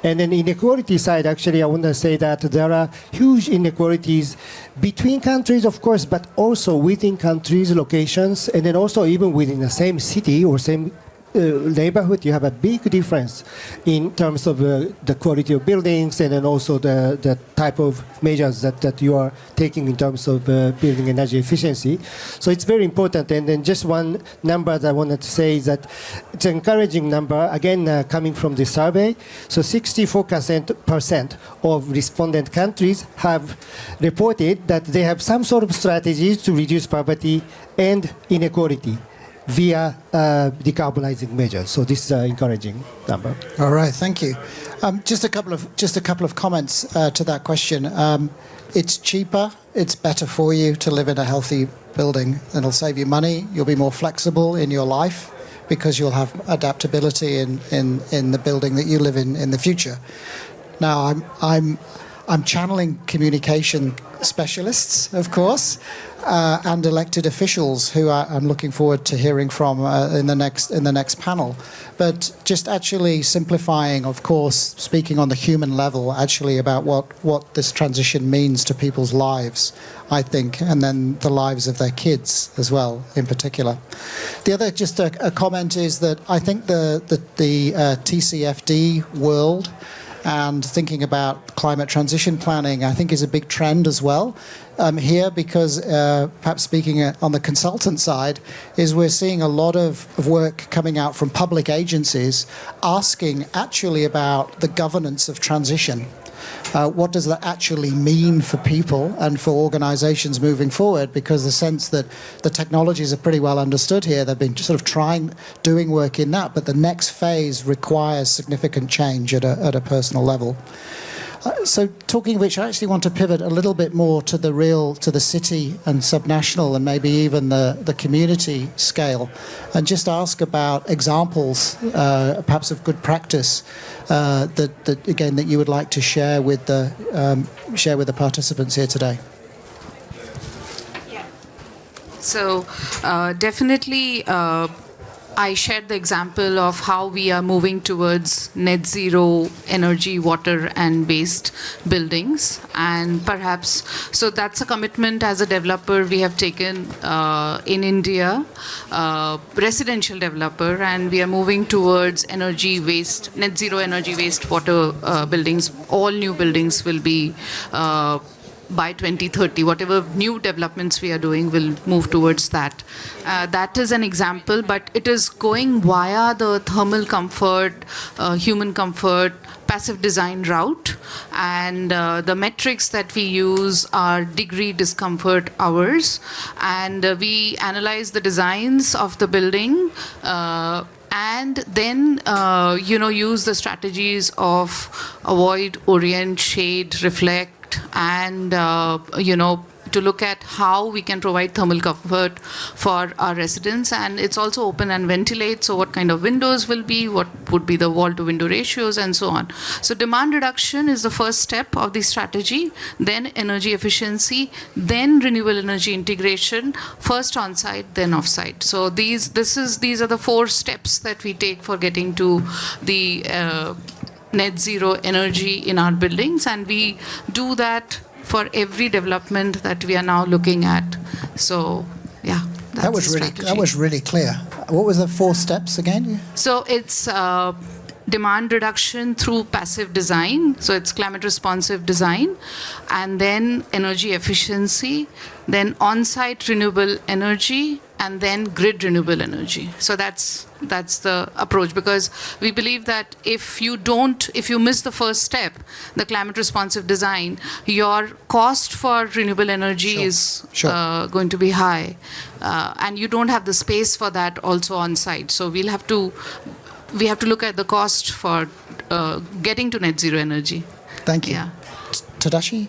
And then inequality side, actually, I want to say that there are huge inequalities between countries, of course, but also within countries, locations, and then also even within the same city or same neighborhood, you have a big difference in terms of the quality of buildings and then also the type of measures that you are taking in terms of building energy efficiency. So it's very important. And then just one number that I wanted to say is that it's an encouraging number, again, coming from the survey. So 64% of respondent countries have reported that they have some sort of strategies to reduce poverty and inequality via decarbonizing measures. So this is an encouraging number. All right, thank you. Just a couple of comments to that question. It's cheaper, it's better for you to live in a healthy building. It'll save you money. You'll be more flexible in your life because you'll have adaptability in the building that you live in the future. Now, I'm channeling communication specialists, of course, and elected officials who I'm looking forward to hearing from in the next panel. But just actually simplifying, of course, speaking on the human level, actually about what this transition means to people's lives, I think, and then the lives of their kids as well, in particular. The other, just a comment is that I think the TCFD world and thinking about climate transition planning, I think, is a big trend as well here, because perhaps speaking on the consultant side, is we're seeing a lot of work coming out from public agencies asking actually about the governance of transition. What does that actually mean for people and for organizations moving forward? Because the sense that the technologies are pretty well understood here, they've been sort of doing work in that, but the next phase requires significant change at a personal level. So talking of which, I actually want to pivot a little bit more to the city and subnational and maybe even the community scale, and just ask about examples, perhaps of good practice that you would like to share with the participants here today. So definitely, I shared the example of how we are moving towards net zero energy, water and waste buildings. And perhaps, so that's a commitment as a developer we have taken in India, residential developer, and we are moving towards energy waste, net zero energy waste water buildings. All new buildings will be by 2030. Whatever new developments we are doing will move towards that. That is an example, but it is going via the thermal comfort, human comfort, passive design route, and the metrics that we use are degree discomfort hours, and we analyze the designs of the building and then use the strategies of avoid, orient, shade, reflect, and to look at how we can provide thermal comfort for our residents. And it's also open and ventilate, so what kind of windows will be, what would be the wall to window ratios, and so on. So demand reduction is the first step of the strategy, then energy efficiency, then renewable energy integration, first on site, then off site. So these are the 4 steps that we take for getting to the net zero energy in our buildings, and we do that for every development that we are now looking at. So, yeah, That was really clear. What was the 4 steps again? So it's demand reduction through passive design. So it's climate responsive design, and then energy efficiency, then on-site renewable energy, and then grid renewable energy. So that's the approach, because we believe that if you miss the first step, the climate responsive design, your cost for renewable energy is going to be high, and you don't have the space for that also on site. So we have to look at the cost for getting to net zero energy. Thank you. Yeah. Tadashi?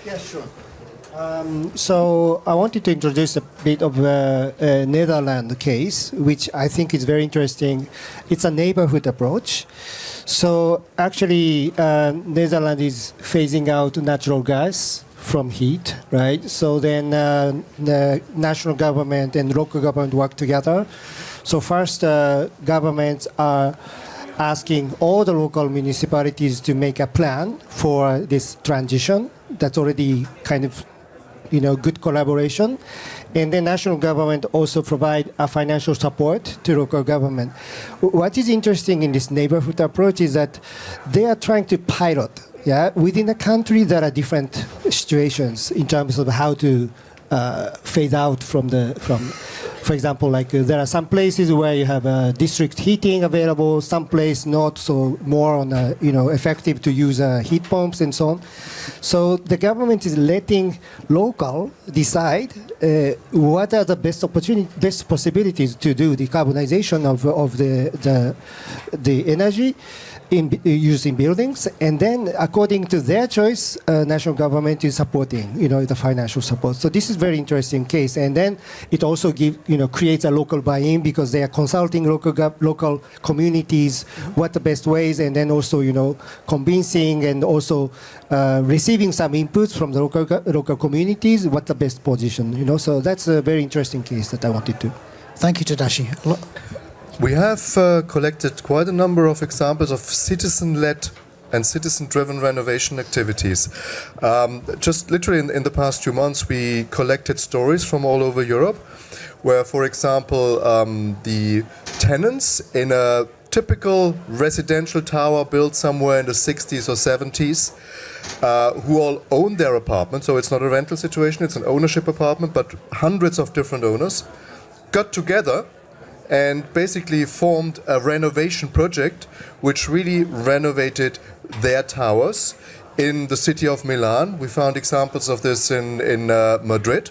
Yeah, sure. So I wanted to introduce a bit of a Netherlands case, which I think is very interesting. It's a neighborhood approach. So actually, Netherlands is phasing out natural gas from heat, right? So then the national government and local government work together. So first, governments are asking all the local municipalities to make a plan for this transition. That's already kind of good collaboration. And the national government also provide a financial support to local government. What is interesting in this neighborhood approach is that they are trying to pilot. Within the country, there are different situations in terms of how to phase out from for example, like there are some places where you have district heating available, some place not, so more on effective to use heat pumps and so on. So the government is letting local decide what are the best possibilities to do decarbonization of the energy used in buildings, and then according to their choice, national government is supporting, the financial support. So this is very interesting case, and then it also creates a local buy-in because they are consulting local communities what the best ways, and then also convincing and also receiving some inputs from the local communities what the best position. So that's a very interesting case that I wanted to. Thank you, Tadashi. We have collected quite a number of examples of citizen-led and citizen-driven renovation activities. Just literally in the past 2 months, we collected stories from all over Europe, where, for example, the tenants in a typical residential tower built somewhere in the 60s or 70s, who all own their apartment, so it's not a rental situation, it's an ownership apartment, but hundreds of different owners, got together and basically formed a renovation project which really renovated their towers in the city of Milan. We found examples of this in Madrid.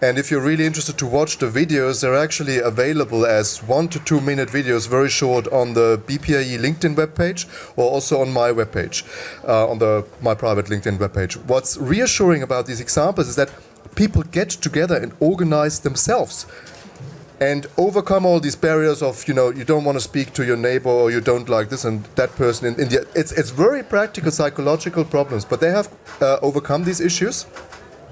And if you're really interested to watch the videos, they're actually available as 1 to 2 minute videos, very short, on the BPAE LinkedIn webpage, or also on my webpage, on my private LinkedIn webpage. What's reassuring about these examples is that people get together and organize themselves and overcome all these barriers of, you don't want to speak to your neighbor, or you don't like this and that person. It's very practical psychological problems, but they have overcome these issues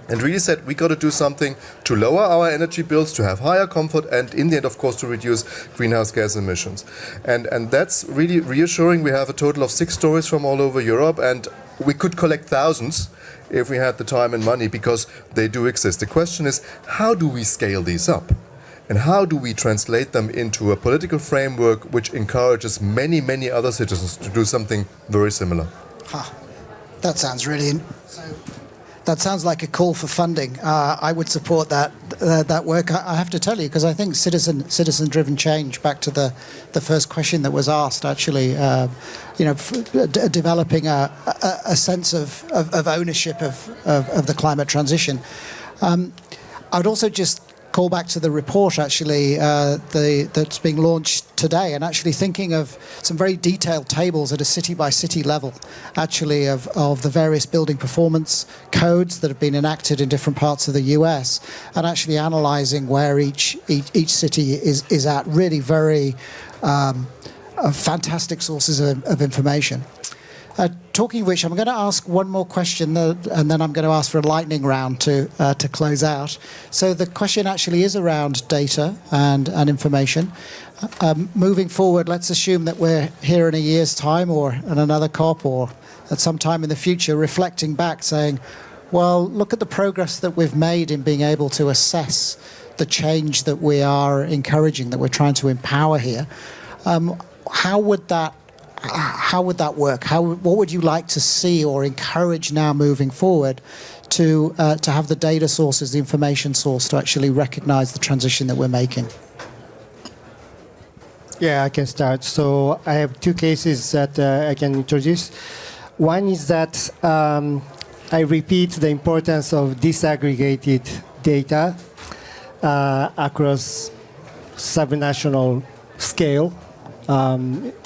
and really said, we got to do something to lower our energy bills, to have higher comfort, and in the end, of course, to reduce greenhouse gas emissions. And that's really reassuring. We have a total of 6 stories from all over Europe, and we could collect thousands if we had the time and money, because they do exist. The question is, how do we scale these up? And how do we translate them into a political framework which encourages many, many other citizens to do something very similar? That sounds really... That sounds like a call for funding. I would support that work. I have to tell you, because I think citizen-driven change. Back to the first question that was asked, actually, developing a sense of ownership of the climate transition. I would also just call back to the report, actually, that's being launched today, and actually thinking of some very detailed tables at a city-by-city level, actually, of the various building performance codes that have been enacted in different parts of the US, and actually analysing where each city is at. Really very fantastic sources of information. Talking of which, I'm going to ask one more question, and then I'm going to ask for a lightning round to close out. So the question actually is around data and information. Moving forward, let's assume that we're here in a year's time, or in another COP, or at some time in the future, reflecting back, saying, well, look at the progress that we've made in being able to assess the change that we are encouraging, that we're trying to empower here. How would that work? What would you like to see or encourage now moving forward to have the data sources, the information source, to actually recognise the transition that we're making? Yeah, I can start. So I have two cases that I can introduce. One is that I repeat the importance of disaggregated data across subnational scale,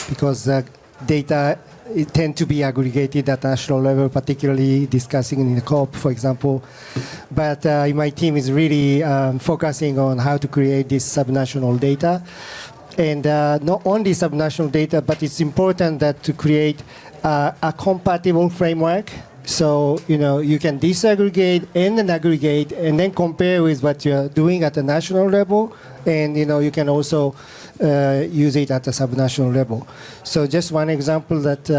because data tend to be aggregated at national level, particularly discussing in the COP, for example. But my team is really focusing on how to create this subnational data. And not only subnational data, but it's important that to create a compatible framework. So, you can disaggregate and then aggregate and then compare with what you're doing at the national level. And, you can also use it at the subnational level. So just one example that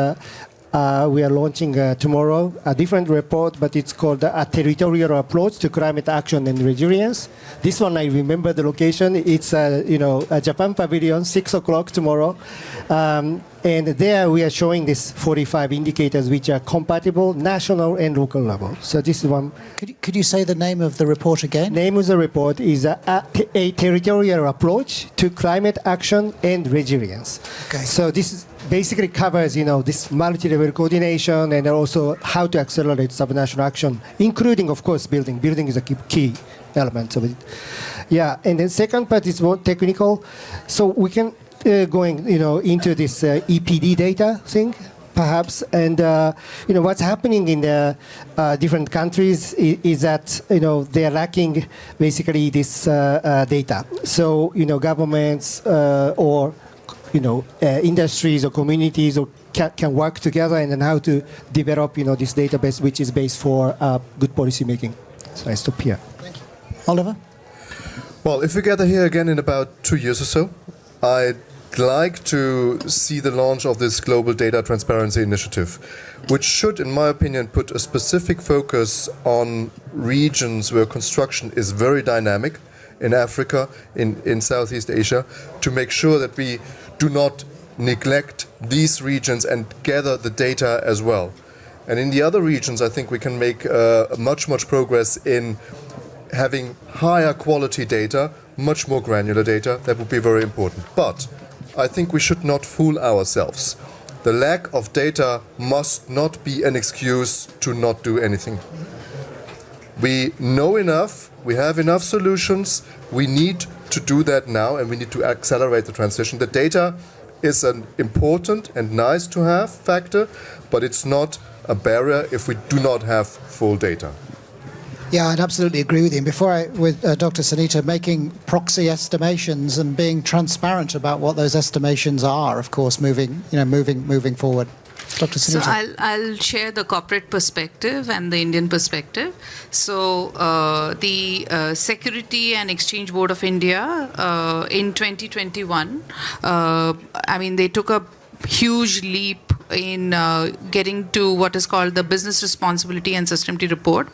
we are launching tomorrow, a different report, but it's called a territorial approach to climate action and resilience. This one, I remember the location. It's, a Japan Pavilion, 6 o'clock tomorrow. And there we are showing these 45 indicators which are compatible national and local level. So this is one. Could you say the name of the report again? Name of the report is a territorial approach to climate action and resilience. Okay. So this basically covers, this multi-level coordination and also how to accelerate subnational action, including, of course, building. Building is a key element of it. Yeah, and then second part is more technical. So we can going, into this EPD data thing, perhaps, and what's happening in the different countries is that they are lacking basically this data. So governments or industries or communities or can work together, and then how to develop this database which is based for good policy making. So I stop here. Thank you. Oliver? Well, if we gather here again in about 2 years or so, I'd like to see the launch of this Global Data Transparency Initiative, which should, in my opinion, put a specific focus on regions where construction is very dynamic, in Africa, in Southeast Asia, to make sure that we do not neglect these regions and gather the data as well. And in the other regions, I think we can make much progress in having higher quality data, much more granular data. That would be very important. But I think we should not fool ourselves. The lack of data must not be an excuse to not do anything. We know enough, we have enough solutions, we need to do that now, and we need to accelerate the transition. The data is an important and nice to have factor, but it's not a barrier if we do not have full data. Yeah, I'd absolutely agree with you. And before with Dr. Sanita, making proxy estimations and being transparent about what those estimations are, of course, moving forward. Dr. Sanita. So I'll share the corporate perspective and the Indian perspective. So the Security and Exchange Board of India in 2021, they took a huge leap in getting to what is called the Business Responsibility and Sustainability Report.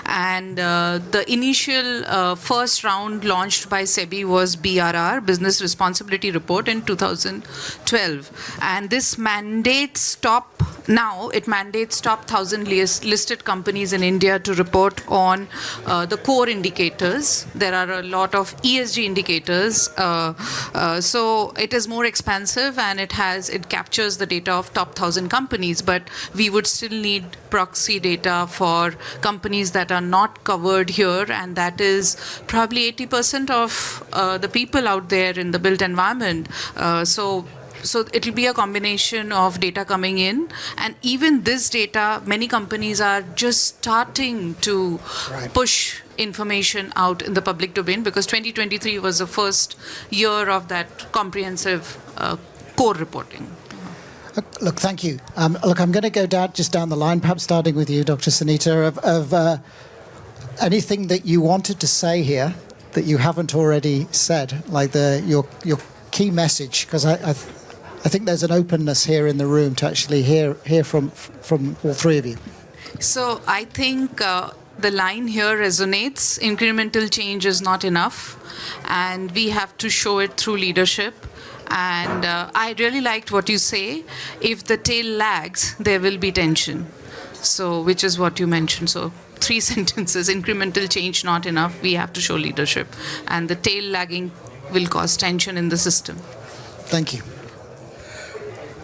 And the initial first round launched by SEBI was BRR, Business Responsibility Report, in 2012. And this mandates top now it mandates top 1,000 listed companies in India to report on the core indicators. There are a lot of ESG indicators, so it is more expansive and it captures the data of top 1,000 companies, but we would still need proxy data for companies that are not covered here, and that is probably 80% of the people out there in the built environment. So it will be a combination of data coming in, and even this data, many companies are just starting to push information out in the public domain, because 2023 was the first year of that comprehensive core reporting. Look, thank you. Look, I'm going to go down the line, perhaps starting with you, Dr. Sunita, of anything that you wanted to say here that you haven't already said, like your key message, because I think there's an openness here in the room to actually hear from all three of you. So I think the line here resonates. Incremental change is not enough, and we have to show it through leadership. And I really liked what you say. If the tail lags, there will be tension. So, which is what you mentioned. So 3 sentences: incremental change not enough. We have to show leadership, and the tail lagging will cause tension in the system. Thank you.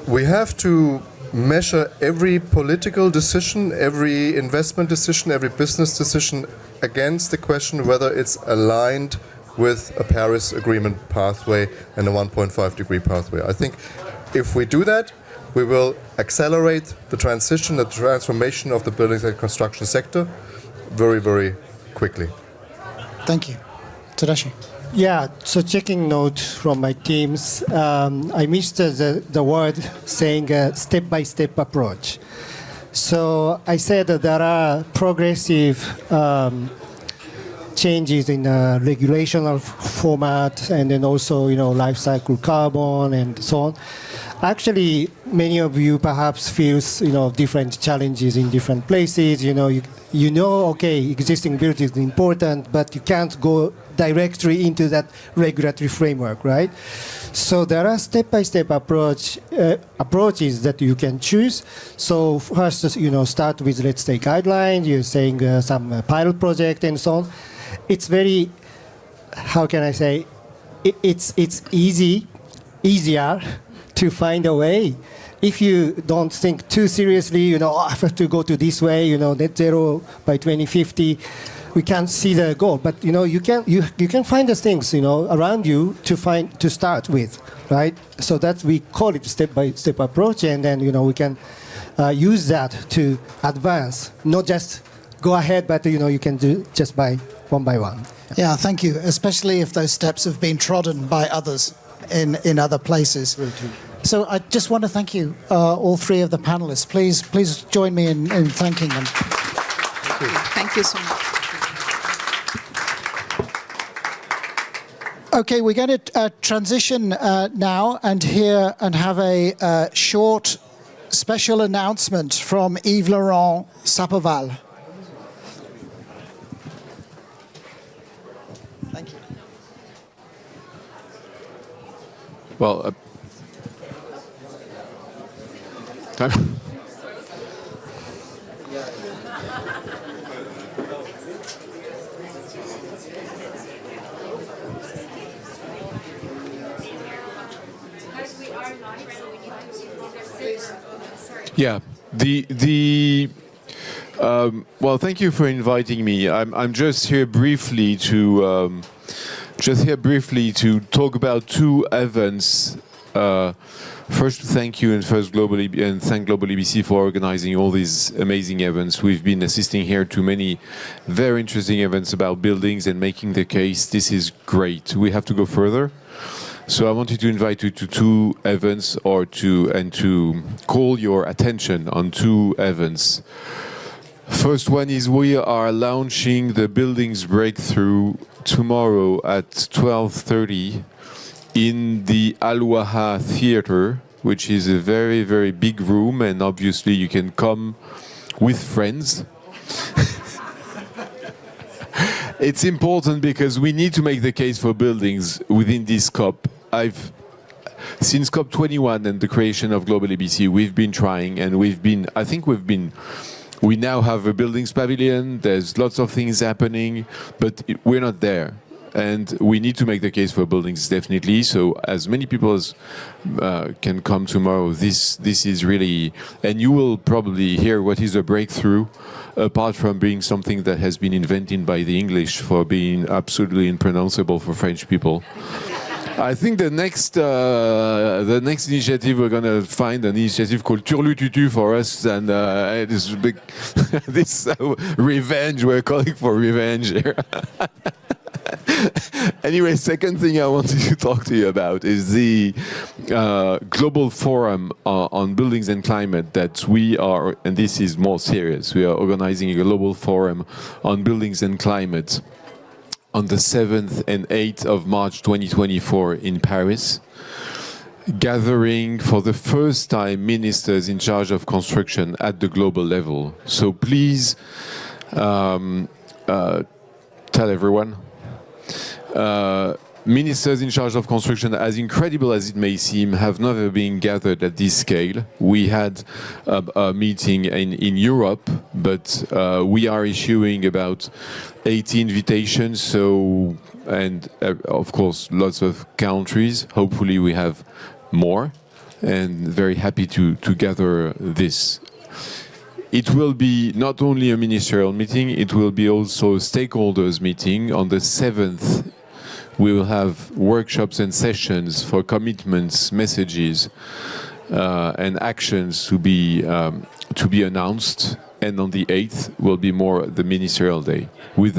We have to measure every political decision, every investment decision, every business decision against the question whether it's aligned with a Paris Agreement pathway and a 1.5 degree pathway. I think if we do that, we will accelerate the transition, the transformation of the buildings and construction sector very, very quickly. Thank you. Tadashi. Yeah, so checking note from my teams, I missed the word saying step-by-step approach. So I said that there are progressive changes in regulational format, and then also, life cycle carbon and so on. Actually, many of you perhaps feels, different challenges in different places. Okay, existing buildings is important, but you can't go directly into that regulatory framework, right? So there are step-by-step approaches that you can choose. So first, start with, let's say, guidelines. You're saying some pilot project and so on. It's very, how can I say, it's easier to find a way. If you don't think too seriously, I have to go to this way, net zero by 2050, we can't see the goal. But you can find the things around you to start with, right? So that we call it step-by-step approach, and then we can use that to advance, not just go ahead, but you can do just one by one. Yeah, thank you. Especially if those steps have been trodden by others in other places. So I just want to thank you, all three of the panelists. Please join me in thanking them. Thank you so much. Okay, we're going to transition now and have a short special announcement from Yves Laurent Sapoval. Thank you. Well, yeah, well, thank you for inviting me. I'm just here briefly to talk about 2 events. First, thank you and thank Global EBC for organizing all these amazing events. We've been assisting here to many very interesting events about buildings and making the case. This is great. We have to go further. So I wanted to invite you to 2 events, to call your attention on 2 events. First one is we are launching the Buildings Breakthrough tomorrow at 12:30 in the Al-Waha Theater, which is a very, very big room, and obviously you can come with friends. It's important because we need to make the case for buildings within this COP. since COP21 and the creation of Global EBC, we've been trying, and we now have a buildings pavilion. There's lots of things happening, but we're not there. And we need to make the case for buildings, definitely. So as many people as can come tomorrow, this is really, and you will probably hear what is a breakthrough, apart from being something that has been invented by the English for being absolutely unpronounceable for French people. I think the next initiative, we're going to find an initiative called Turlututu for us, and this big, this revenge, we're calling for revenge here. Anyway, second thing I wanted to talk to you about is the global forum on buildings and climate that we are, and this is more serious, we are organizing a global forum on buildings and climate on the 7th and 8th of March 2024 in Paris, gathering for the first time ministers in charge of construction at the global level. So please tell everyone. Ministers in charge of construction, as incredible as it may seem, have never been gathered at this scale. We had a meeting in Europe, but we are issuing about 80 invitations, so, and of course lots of countries. Hopefully we have more, and very happy to gather this. It will be not only a ministerial meeting, it will be also a stakeholders meeting. On the 7th, we will have workshops and sessions for commitments, messages, and actions to be announced. And on the 8th will be more the ministerial day, with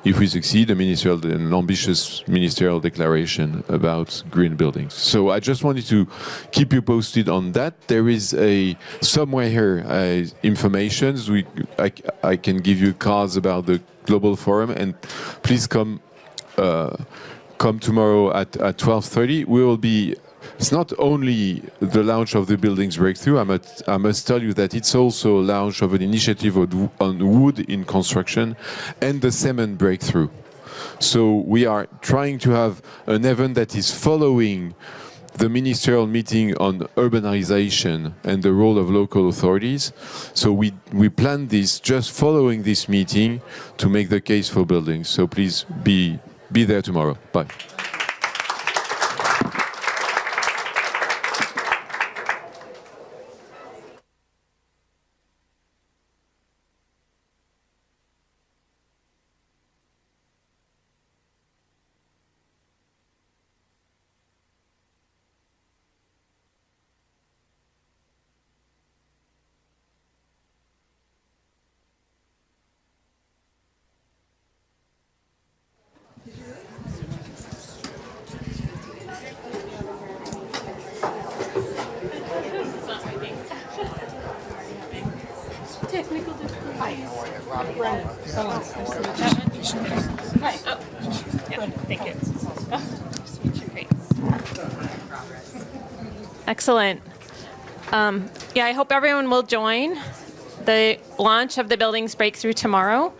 if we succeed, an ambitious ministerial declaration about green buildings. So I just wanted to keep you posted on that. There is somewhere here information. I can give you cards about the global forum, and please come tomorrow at 12:30. We will be. It's not only the launch of the buildings breakthrough. I must tell you that it's also a launch of an initiative on wood in construction and the cement breakthrough. So we are trying to have an event that is following the ministerial meeting on urbanization and the role of local authorities. So we planned this just following this meeting to make the case for buildings. So please be there tomorrow. Bye. Excellent. Yeah, I hope everyone will join the launch of the Buildings Breakthrough tomorrow.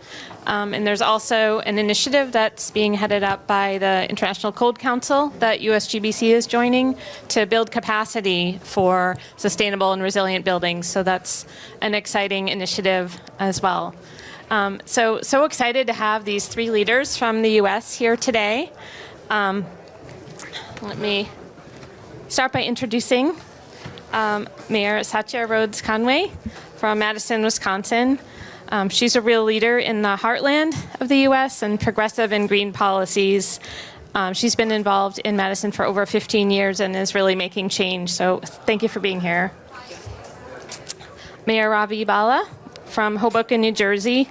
And there's also an initiative that's being headed up by the International Code Council that USGBC is joining to build capacity for sustainable and resilient buildings. So that's an exciting initiative as well. So excited to have these three leaders from the US here today. Let me start by introducing Mayor Satya Rhodes Conway from Madison, Wisconsin. She's a real leader in the heartland of the U.S. and progressive and green policies. She's been involved in Madison for over 15 years and is really making change. So thank you for being here. Mayor Ravi Bala from Hoboken, New Jersey.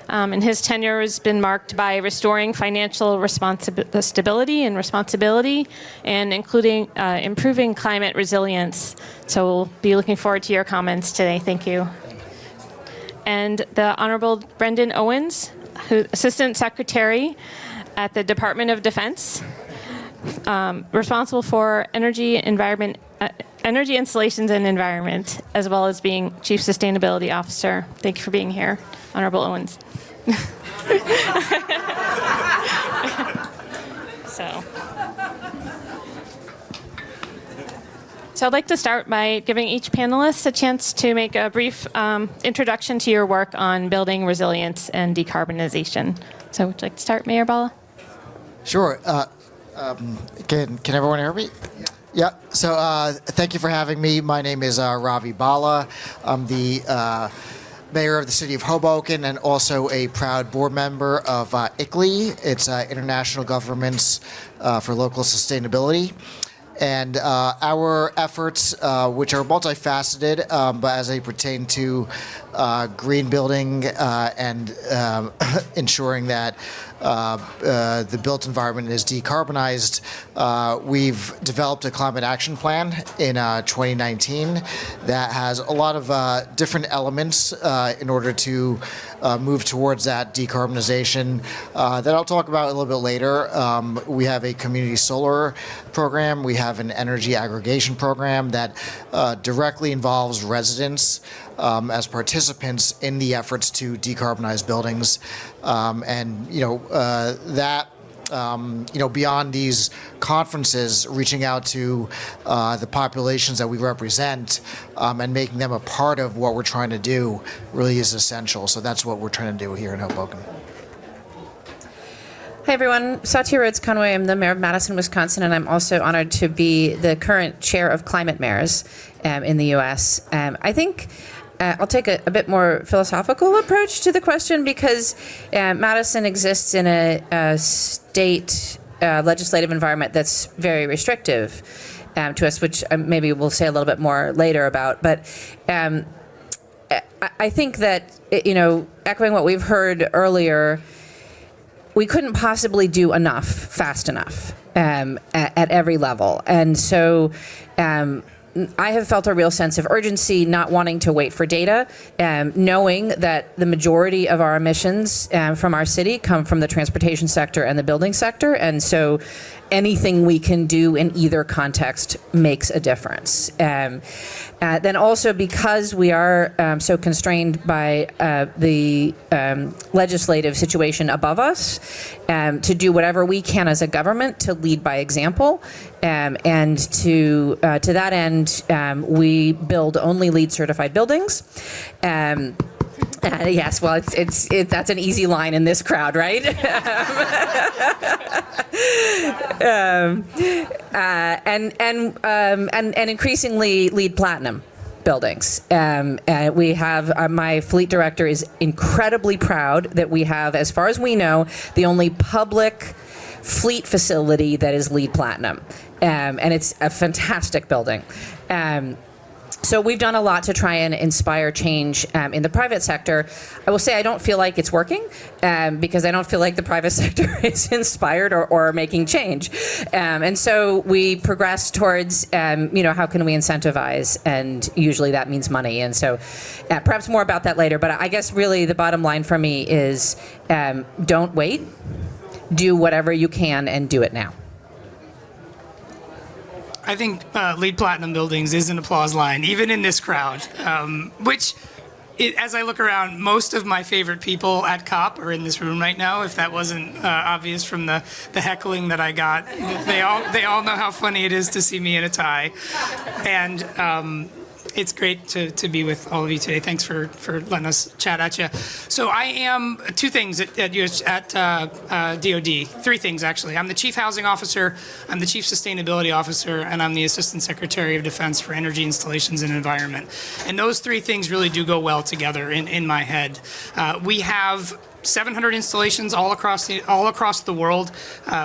And his tenure has been marked by restoring financial stability and responsibility, and including improving climate resilience. So we'll be looking forward to your comments today. Thank you. And the Honorable Brendan Owens, Assistant Secretary at the Department of Defense, responsible for energy, energy installations and environment, as well as being Chief Sustainability Officer. Thank you for being here, Honorable Owens. So I'd like to start by giving each panelist a chance to make a brief introduction to your work on building resilience and decarbonization. So would you like to start, Mayor Bala? Sure. Can everyone hear me? Yeah. So thank you for having me. My name is Ravi Bala. I'm the mayor of the city of Hoboken and also a proud board member of ICLEI. It's International Governments for Local Sustainability. And our efforts, which are multifaceted, but as they pertain to green building and ensuring that the built environment is decarbonized, we've developed a climate action plan in 2019 that has a lot of different elements in order to move towards that decarbonization that I'll talk about a little bit later. We have a community solar program. We have an energy aggregation program that directly involves residents as participants in the efforts to decarbonize buildings. And, beyond these conferences, reaching out to the populations that we represent and making them a part of what we're trying to do really is essential. So that's what we're trying to do here in Hoboken. Hi, everyone. Satya Rhodes Conway. I'm the mayor of Madison, Wisconsin, and I'm also honored to be the current chair of climate mayors in the U.S. I think I'll take a bit more philosophical approach to the question because Madison exists in a state legislative environment that's very restrictive to us, which maybe we'll say a little bit more later about. But I think that, echoing what we've heard earlier, we couldn't possibly do enough fast enough at every level. And so I have felt a real sense of urgency, not wanting to wait for data, knowing that the majority of our emissions from our city come from the transportation sector and the building sector. And so anything we can do in either context makes a difference. Then also because we are so constrained by the legislative situation above us, to do whatever we can as a government to lead by example. And to that end, we build only LEED certified buildings. Yes, well, it's that's an easy line in this crowd, right? And increasingly LEED platinum buildings. We have, my fleet director is incredibly proud that we have, as far as we know, the only public fleet facility that is LEED platinum. And it's a fantastic building. So we've done a lot to try and inspire change in the private sector. I will say I don't feel like it's working because I don't feel like the private sector is inspired or making change. And so we progress towards, how can we incentivize? And usually that means money. And so perhaps more about that later. But I guess really the bottom line for me is don't wait. Do whatever you can and do it now. I think LEED Platinum buildings is an applause line, even in this crowd, which, as I look around, most of my favorite people at COP are in this room right now, if that wasn't obvious from the heckling that I got. They all know how funny it is to see me in a tie. And it's great to be with all of you today. Thanks for letting us chat at you. So I am two things at DoD, three things actually. I'm the Chief Housing Officer, I'm the Chief Sustainability Officer, and I'm the Assistant Secretary of Defense for Energy Installations and Environment. And those three things really do go well together in my head. We have 700 installations all across the world.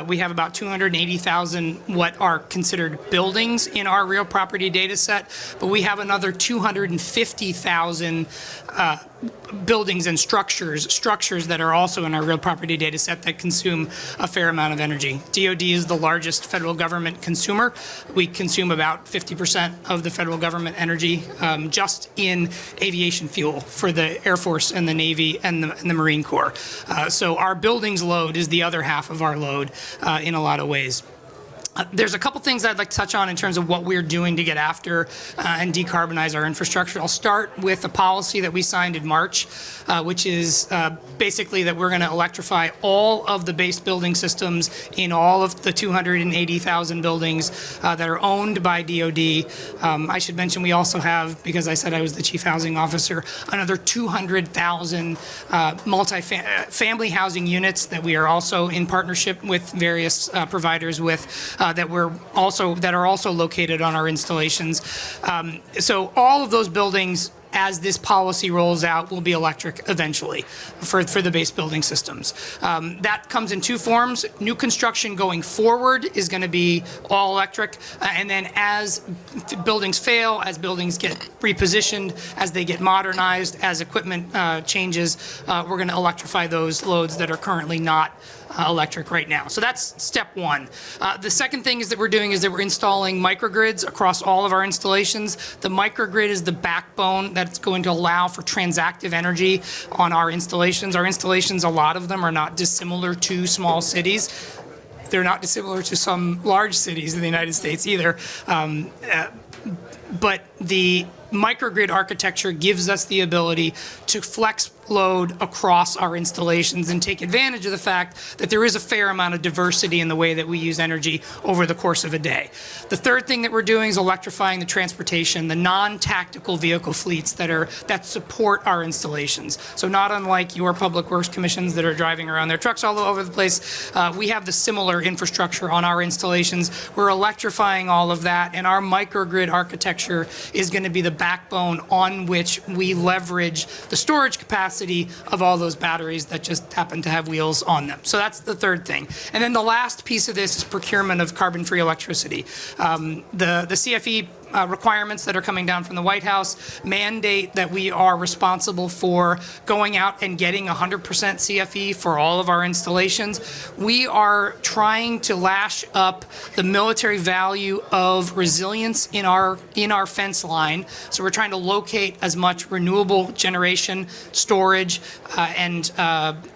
We have about 280,000 what are considered buildings in our real property data set, but we have another 250,000 buildings and structures that are also in our real property data set that consume a fair amount of energy. DoD is the largest federal government consumer. We consume about 50% of the federal government energy just in aviation fuel for the Air Force and the Navy and the Marine Corps. So our buildings load is the other half of our load in a lot of ways. There's a couple things I'd like to touch on in terms of what we're doing to get after and decarbonize our infrastructure. I'll start with a policy that we signed in March, which is basically that we're going to electrify all of the base building systems in all of the 280,000 buildings that are owned by DoD. I should mention we also have, because I said I was the Chief Housing Officer, another 200,000 multi-family housing units that we are also in partnership with various providers with. That are also located on our installations. So all of those buildings, as this policy rolls out, will be electric eventually for the base building systems. That comes in two forms. New construction going forward is going to be all electric, and then as buildings fail, as buildings get repositioned, as they get modernized, as equipment changes, we're going to electrify those loads that are currently not electric right now. So that's step one. The second thing is that we're installing microgrids across all of our installations. The microgrid is the backbone that's going to allow for transactive energy on our installations. Our installations, a lot of them are not dissimilar to small cities. They're not dissimilar to some large cities in the United States either. But the microgrid architecture gives us the ability to flex load across our installations and take advantage of the fact that there is a fair amount of diversity in the way that we use energy over the course of a day. The third thing that we're doing is electrifying the transportation, the non-tactical vehicle fleets that support our installations. So not unlike your public works commissions that are driving around their trucks all over the place, we have the similar infrastructure on our installations. We're electrifying all of that, and our microgrid architecture is going to be the backbone on which we leverage the storage capacity of all those batteries that just happen to have wheels on them. So that's the third thing. And then the last piece of this is procurement of carbon-free electricity. The CFE requirements that are coming down from the White House mandate that we are responsible for going out and getting 100% CFE for all of our installations. We are trying to lash up the military value of resilience in our fence line. So we're trying to locate as much renewable generation, storage, and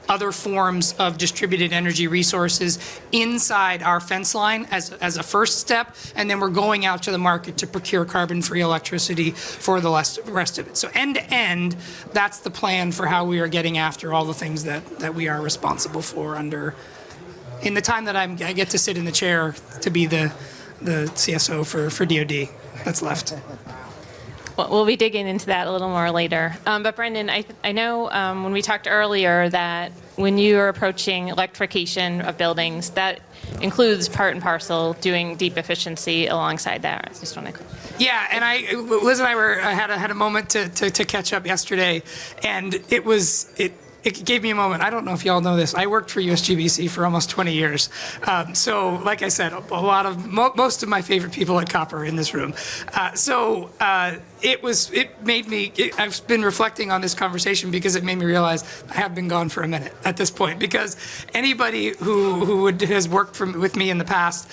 other forms of distributed energy resources inside our fence line as a first step, and then we're going out to the market to procure carbon-free electricity for the rest of it. So end to end, that's the plan for how we are getting after all the things that we are responsible for in the time that I get to sit in the chair to be the CSO for DoD that's left. Well, we'll be digging into that a little more later. But Brendan, I know when we talked earlier that when you are approaching electrification of buildings, that includes part and parcel doing deep efficiency alongside that. I just want to. Yeah, and Liz and I had a moment to catch up yesterday, and it gave me a moment. I don't know if y'all know this. I worked for USGBC for almost 20 years. So, like I said, most of my favorite people at COP are in this room. I've been reflecting on this conversation because it made me realize I have been gone for a minute at this point. Because anybody who has worked with me in the past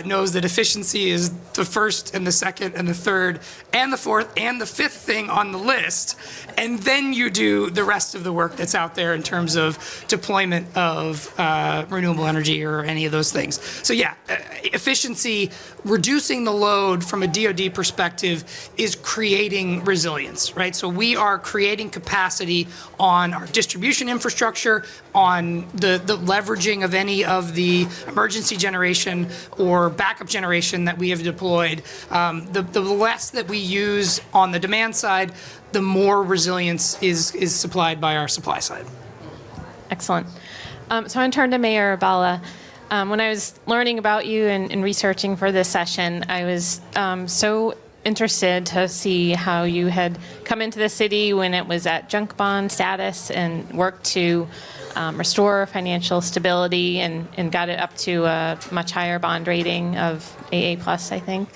knows that efficiency is the first and the second and the third and the fourth and the fifth thing on the list. And then you do the rest of the work that's out there in terms of deployment of renewable energy or any of those things. So yeah, efficiency, reducing the load from a DoD perspective is creating resilience, right? So we are creating capacity on our distribution infrastructure, on the leveraging of any of the emergency generation or backup generation that we have deployed. The less that we use on the demand side, the more resilience is supplied by our supply side. Excellent. So I'm going to turn to Mayor Bala. When I was learning about you and researching for this session, I was so interested to see how you had come into the city when it was at junk bond status and worked to restore financial stability and got it up to a much higher bond rating of AA+, I think.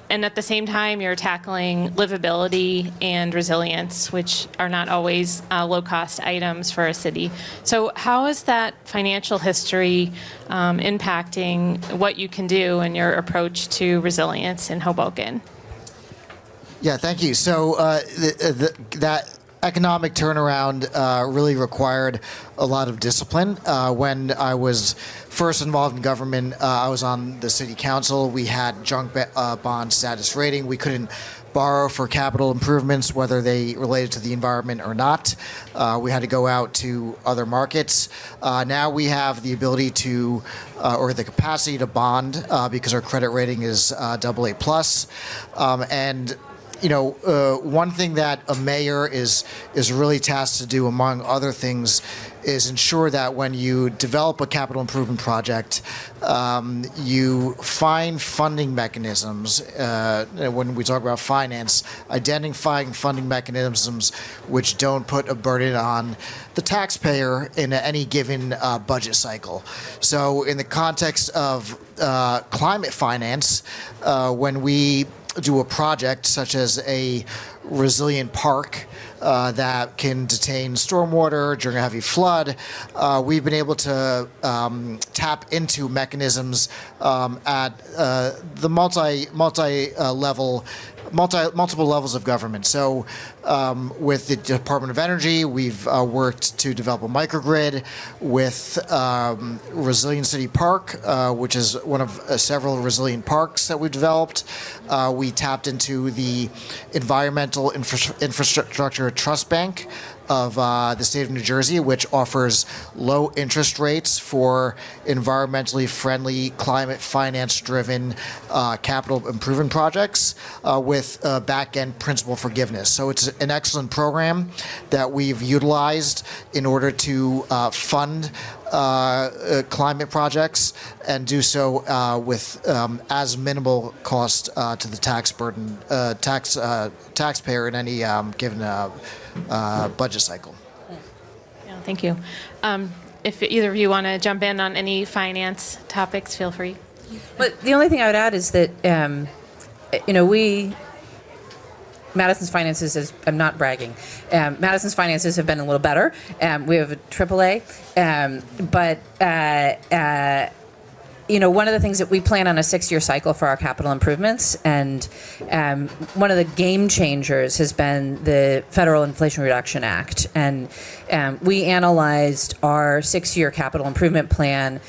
And at the same time, you're tackling livability and resilience, which are not always low-cost items for a city. So how is that financial history impacting what you can do in your approach to resilience in Hoboken? Yeah, thank you. So that economic turnaround really required a lot of discipline. When I was first involved in government, I was on the city council. We had junk bond status rating. We couldn't borrow for capital improvements, whether they related to the environment or not. We had to go out to other markets. Now we have the ability to, or the capacity to bond because our credit rating is AA+. And one thing that a mayor is really tasked to do, among other things, is ensure that when you develop a capital improvement project, you find funding mechanisms. When we talk about finance, identifying funding mechanisms which don't put a burden on the taxpayer in any given budget cycle. So in the context of climate finance, when we do a project such as a resilient park that can detain stormwater during a heavy flood, we've been able to tap into mechanisms at the multiple levels of government. So with the Department of Energy, we've worked to develop a microgrid. With Resilient City Park, which is one of several resilient parks that we've developed, we tapped into the Environmental Infrastructure Trust Bank of the state of New Jersey, which offers low interest rates for environmentally friendly, climate finance-driven capital improvement projects with back-end principal forgiveness. So it's an excellent program that we've utilized in order to fund climate projects and do so with as minimal cost to the tax burden, taxpayer in any given budget cycle. Yeah, thank you. If either of you want to jump in on any finance topics, feel free. But the only thing I would add is that, Madison's finances is, I'm not bragging, Madison's finances have been a little better. We have a AAA, but one of the things that we plan on a 6-year cycle for our capital improvements, and one of the game changers has been the Federal Inflation Reduction Act. And we analyzed our 6-year capital improvement plan,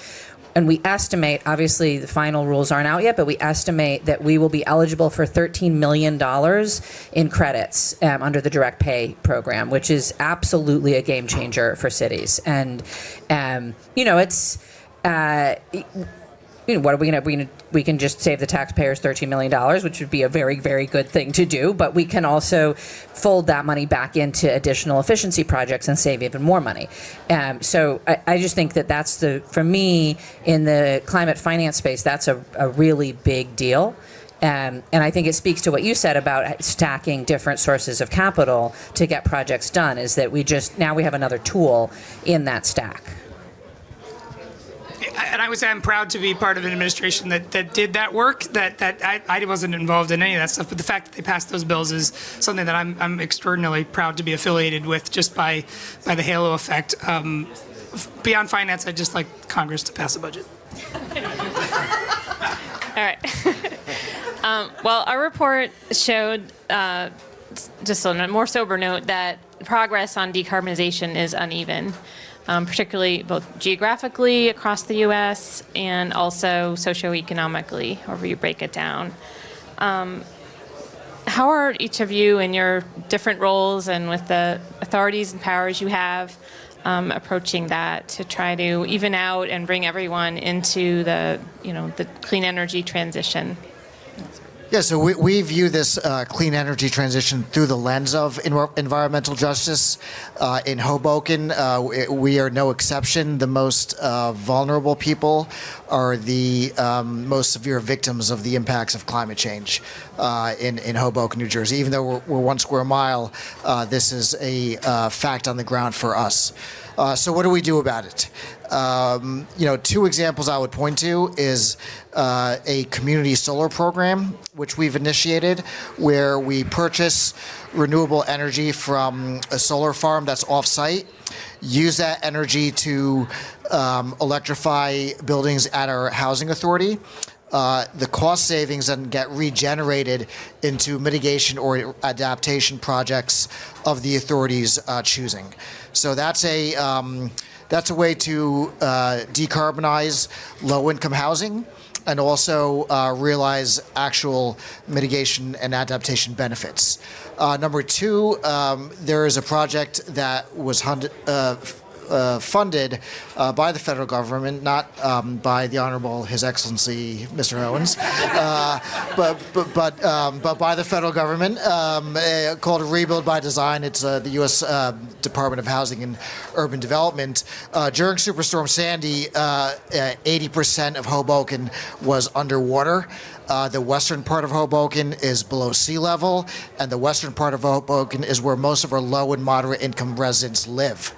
and we estimate, obviously the final rules aren't out yet, but we estimate that we will be eligible for $13 million in credits under the direct pay program, which is absolutely a game changer for cities. And, it's... what are we going to, we can just save the taxpayers $13 million, which would be a very, very good thing to do, but we can also fold that money back into additional efficiency projects and save even more money. So I just think that that's for me, in the climate finance space, that's a really big deal. And I think it speaks to what you said about stacking different sources of capital to get projects done, is that now we have another tool in that stack. And I would say I'm proud to be part of an administration that did that work, that I wasn't involved in any of that stuff, but the fact that they passed those bills is something that I'm extraordinarily proud to be affiliated with, just by the halo effect. Beyond finance, I'd just like Congress to pass a budget. All right. Well, our report showed, just on a more sober note, that progress on decarbonization is uneven. Particularly both geographically across the U.S. and also socioeconomically, however you break it down. How are each of you in your different roles and with the authorities and powers you have approaching that to try to even out and bring everyone into the clean energy transition? Yeah, so we view this clean energy transition through the lens of environmental justice. In Hoboken, we are no exception. The most vulnerable people are the most severe victims of the impacts of climate change in Hoboken, New Jersey. Even though we're 1 square mile, this is a fact on the ground for us. So what do we do about it? 2 examples I would point to is a community solar program, which we've initiated, where we purchase renewable energy from a solar farm that's off-site, use that energy to electrify buildings at our housing authority, the cost savings then get regenerated into mitigation or adaptation projects of the authorities' choosing. So that's a way to decarbonize low-income housing and also realize actual mitigation and adaptation benefits. Number two, there is a project that was funded by the federal government, not by the Honorable His Excellency Mr. Owens, but by the federal government, called Rebuild by Design. It's the U.S. Department of Housing and Urban Development. During Superstorm Sandy, 80% of Hoboken was underwater. The western part of Hoboken is below sea level, and the western part of Hoboken is where most of our low and moderate income residents live.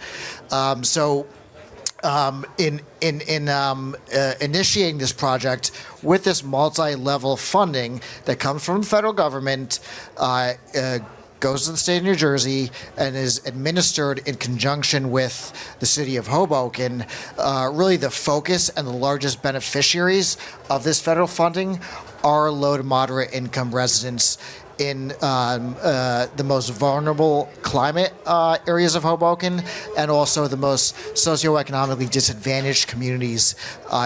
Initiating this project with this multi-level funding that comes from the federal government, goes to the state of New Jersey and is administered in conjunction with the city of Hoboken. Really the focus and the largest beneficiaries of this federal funding are low to moderate income residents in the most vulnerable climate areas of Hoboken, and also the most socioeconomically disadvantaged communities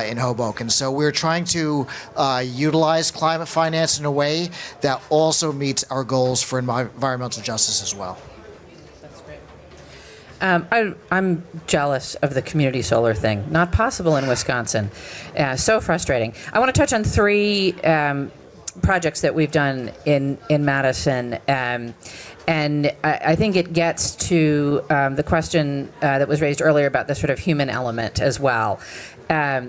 in Hoboken. So we're trying to utilize climate finance in a way that also meets our goals for environmental justice as well. I'm jealous of the community solar thing. Not possible in Wisconsin. So frustrating. I want to touch on three projects that we've done in Madison. And I think it gets to the question that was raised earlier about the sort of human element as well.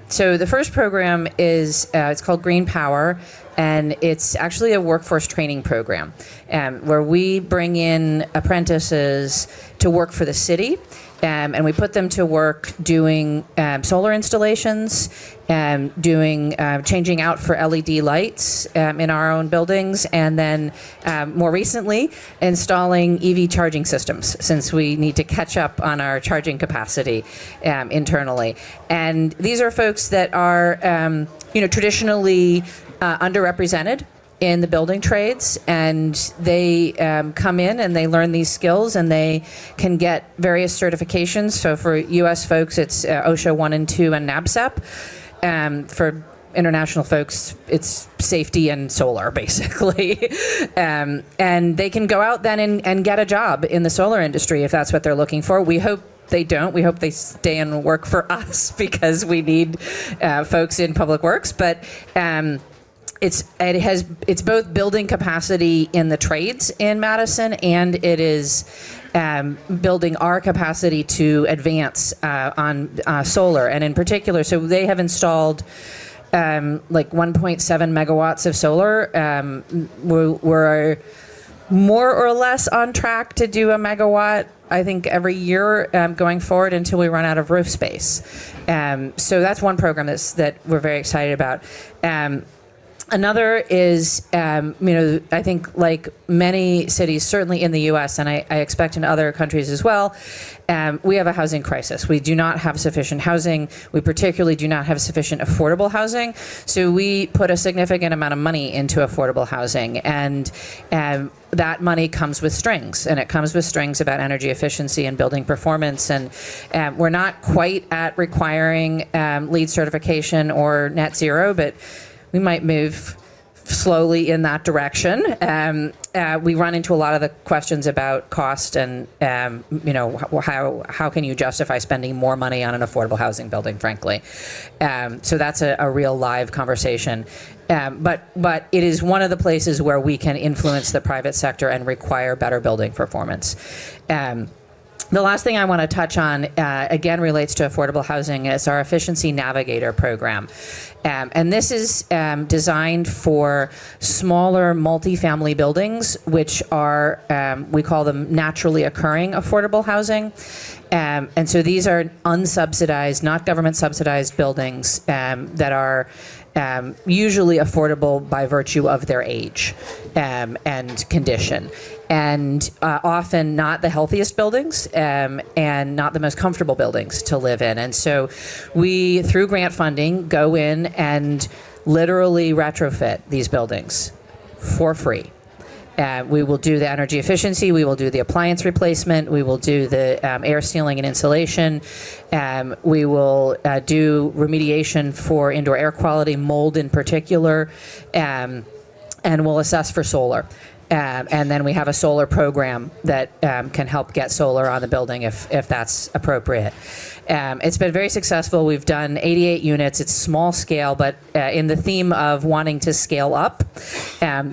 So the first program is, it's called Green Power, and it's actually a workforce training program where we bring in apprentices to work for the city. And we put them to work doing solar installations, changing out for LED lights in our own buildings, and then more recently installing EV charging systems, since we need to catch up on our charging capacity internally. And these are folks that are, traditionally underrepresented in the building trades, and they come in and they learn these skills and they can get various certifications. So for U.S. folks, it's OSHA 1 and 2 and NABCEP. For international folks, it's safety and solar, basically. And they can go out then and get a job in the solar industry if that's what they're looking for. We hope they don't. We hope they stay and work for us because we need folks in public works. But it's both building capacity in the trades in Madison, and it is building our capacity to advance on solar. And in particular, so they have installed like 1.7 megawatts of solar. We're more or less on track to do a megawatt, I think, every year going forward until we run out of roof space. So that's one program that we're very excited about. Another is, I think like many cities, certainly in the U.S., and I expect in other countries as well, we have a housing crisis. We do not have sufficient housing. We particularly do not have sufficient affordable housing. So we put a significant amount of money into affordable housing, and that money comes with strings, and it comes with strings about energy efficiency and building performance. And we're not quite at requiring LEED certification or net zero, but we might move slowly in that direction. We run into a lot of the questions about cost and, how can you justify spending more money on an affordable housing building, frankly. So that's a real live conversation. But it is one of the places where we can influence the private sector and require better building performance. The last thing I want to touch on, again, relates to affordable housing. Is our Efficiency Navigator program. And this is designed for smaller multifamily buildings, which are, we call them naturally occurring affordable housing. And so these are unsubsidized, not government subsidized buildings that are usually affordable by virtue of their age and condition. And often not the healthiest buildings and not the most comfortable buildings to live in. And so we, through grant funding, go in and literally retrofit these buildings for free. We will do the energy efficiency, we will do the appliance replacement, we will do the air sealing and insulation, we will do remediation for indoor air quality, mold in particular, and we'll assess for solar. And then we have a solar program that can help get solar on the building if that's appropriate. It's been very successful. We've done 88 units. It's small scale, but in the theme of wanting to scale up,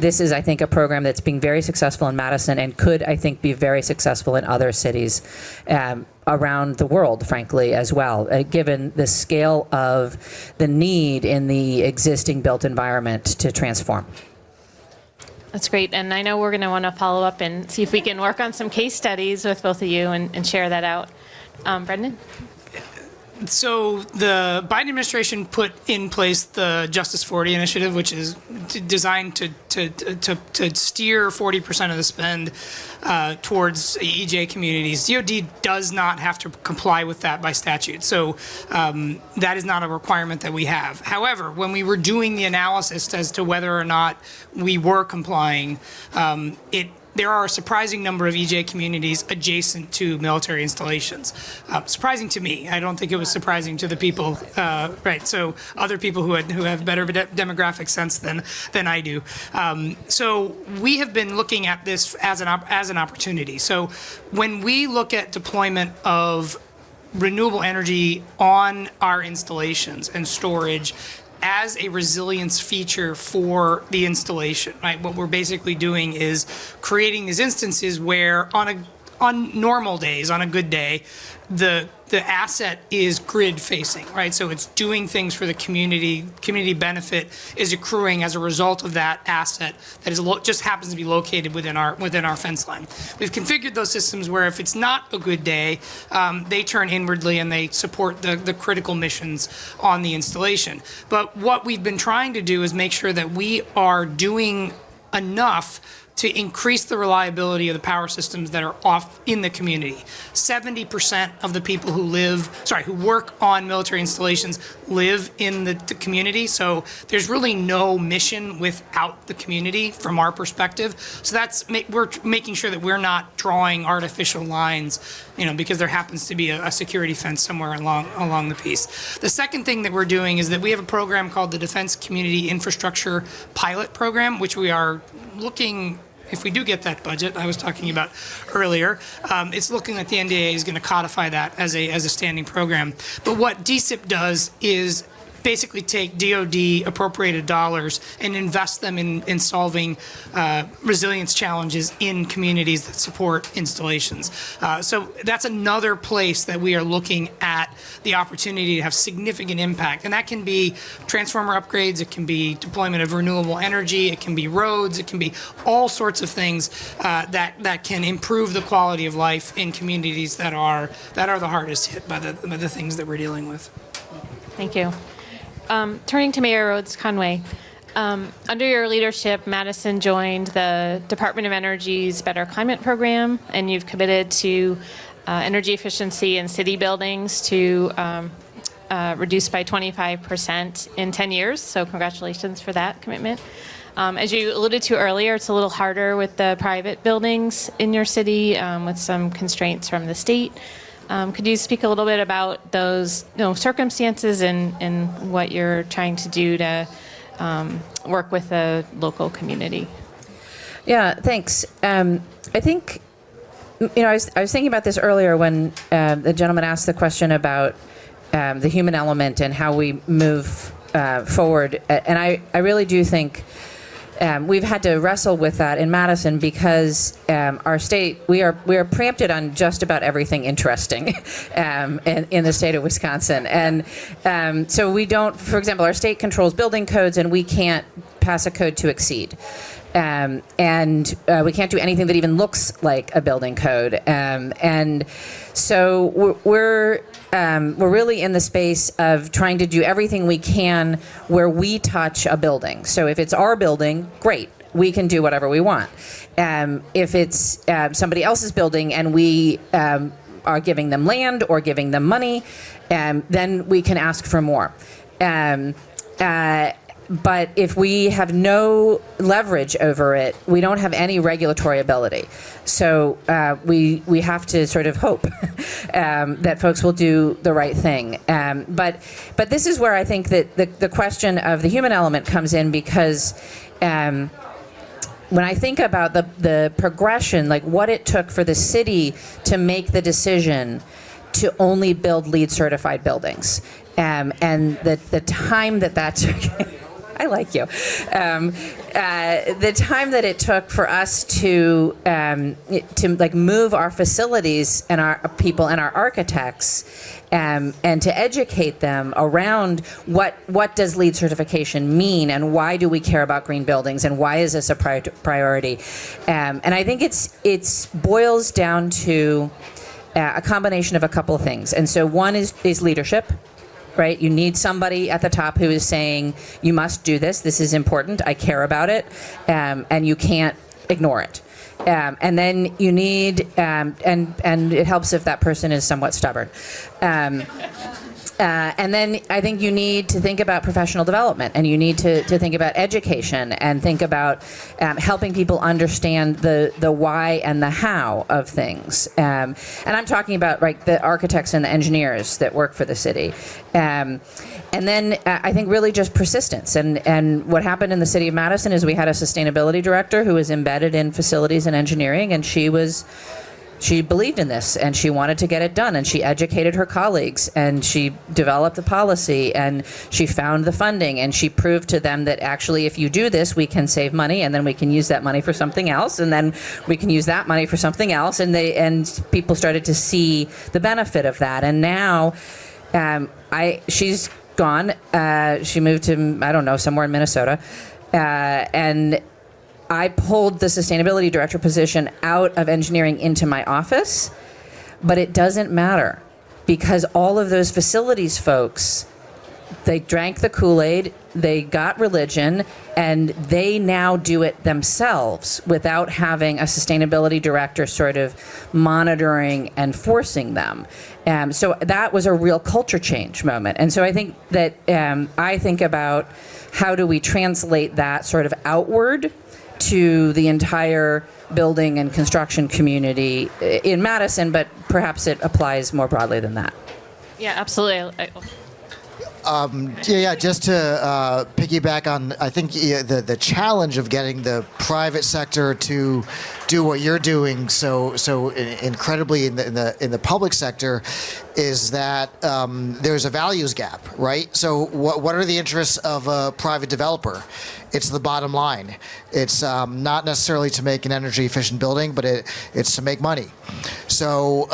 this is, I think, a program that's being very successful in Madison and could, I think, be very successful in other cities around the world, frankly, as well, given the scale of the need in the existing built environment to transform. That's great. And I know we're going to want to follow up and see if we can work on some case studies with both of you and share that out. Brendan? So the Biden administration put in place the Justice 40 initiative, which is designed to steer 40% of the spend towards EJ communities. DoD does not have to comply with that by statute, so that is not a requirement that we have. However, when we were doing the analysis as to whether or not we were complying, there are a surprising number of EJ communities adjacent to military installations. Surprising to me. I don't think it was surprising to the people, right? So other people who have better demographic sense than I do. So we have been looking at this as an opportunity. So when we look at deployment of renewable energy on our installations and storage as a resilience feature for the installation, right? What we're basically doing is creating these instances where on normal days, on a good day, the asset is grid facing, right? So it's doing things for the community. Community benefit is accruing as a result of that asset that is just happens to be located within our fence line. We've configured those systems where if it's not a good day, they turn inwardly and they support the critical missions on the installation. But what we've been trying to do is make sure that we are doing enough to increase the reliability of the power systems that are off in the community. 70% of the people who work on military installations live in the community, so there's really no mission without the community from our perspective. So we're making sure that we're not drawing artificial lines, because there happens to be a security fence somewhere along the piece. The second thing that we're doing is that we have a program called the Defense Community Infrastructure Pilot Program, which we are looking, if we do get that budget I was talking about earlier, it's looking like the NDAA is going to codify that as a standing program. But what DSIP does is basically take DoD appropriated dollars and invest them in solving resilience challenges in communities that support installations. So that's another place that we are looking at the opportunity to have significant impact. And that can be transformer upgrades, it can be deployment of renewable energy, it can be roads, it can be all sorts of things that can improve the quality of life in communities that are the hardest hit by the things that we're dealing with. Thank you. Turning to Mayor Rhodes Conway, under your leadership, Madison joined the Department of Energy's Better Climate Program, and you've committed to energy efficiency in city buildings to reduce by 25% in 10 years. So congratulations for that commitment. As you alluded to earlier, it's a little harder with the private buildings in your city with some constraints from the state. Could you speak a little bit about those circumstances and what you're trying to do to work with the local community? Yeah, thanks. I think, I was thinking about this earlier when the gentleman asked the question about the human element and how we move forward. And I really do think we've had to wrestle with that in Madison because our state, we are preempted on just about everything interesting in the state of Wisconsin. And so we don't, for example, our state controls building codes and we can't pass a code to exceed. And we can't do anything that even looks like a building code. And so we're really in the space of trying to do everything we can where we touch a building. So if it's our building, great, we can do whatever we want. If it's somebody else's building and we are giving them land or giving them money, then we can ask for more. but if we have no leverage over it, we don't have any regulatory ability. So we have to sort of hope that folks will do the right thing. But this is where I think that the question of the human element comes in, because when I think about the progression, like what it took for the city to make the decision to only build LEED certified buildings, and the time that took. I like you. The time that it took for us to like move our facilities and our people and our architects, and to educate them around what does LEED certification mean, and why do we care about green buildings, and why is this a priority? And I think it's boils down to a combination of a couple of things. And so one is leadership. Right? You need somebody at the top who is saying, you must do this. This is important. I care about it. And you can't ignore it. And then you need, and it helps if that person is somewhat stubborn. And then I think you need to think about professional development, and you need to think about education, and think about helping people understand the why and the how of things. And I'm talking about the architects and the engineers that work for the city. And then I think really just persistence. And what happened in the city of Madison is we had a sustainability director who was embedded in facilities and engineering, and she believed in this, and she wanted to get it done, and she educated her colleagues, and she developed the policy, and she found the funding, and she proved to them that actually if you do this, we can save money, and then we can use that money for something else, and then we can use that money for something else, and people started to see the benefit of that. And now she's gone. She moved to, I don't know, somewhere in Minnesota, and I pulled the sustainability director position out of engineering into my office, but it doesn't matter, because all of those facilities folks, they drank the Kool-Aid, they got religion, and they now do it themselves without having a sustainability director sort of monitoring and forcing them. So that was a real culture change moment. And so I think that I think about how do we translate that sort of outward to the entire building and construction community in Madison, but perhaps it applies more broadly than that. Yeah, absolutely. Just to piggyback on, I think the challenge of getting the private sector to do what you're doing so incredibly in the public sector is that there's a values gap, right? So what are the interests of a private developer? It's the bottom line. It's not necessarily to make an energy efficient building, but it's to make money. So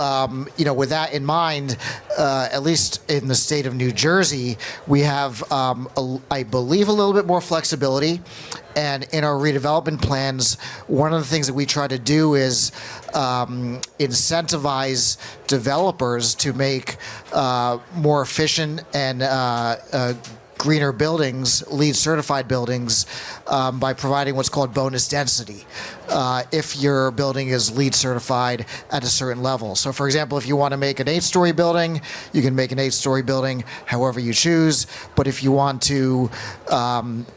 with that in mind, at least in the state of New Jersey, we have, I believe, a little bit more flexibility. And in our redevelopment plans, one of the things that we try to do is incentivize developers to make more efficient and greener buildings, LEED certified buildings, by providing what's called bonus density if your building is LEED certified at a certain level. So for example, if you want to make an 8-story building, you can make an 8-story building however you choose. But if you want to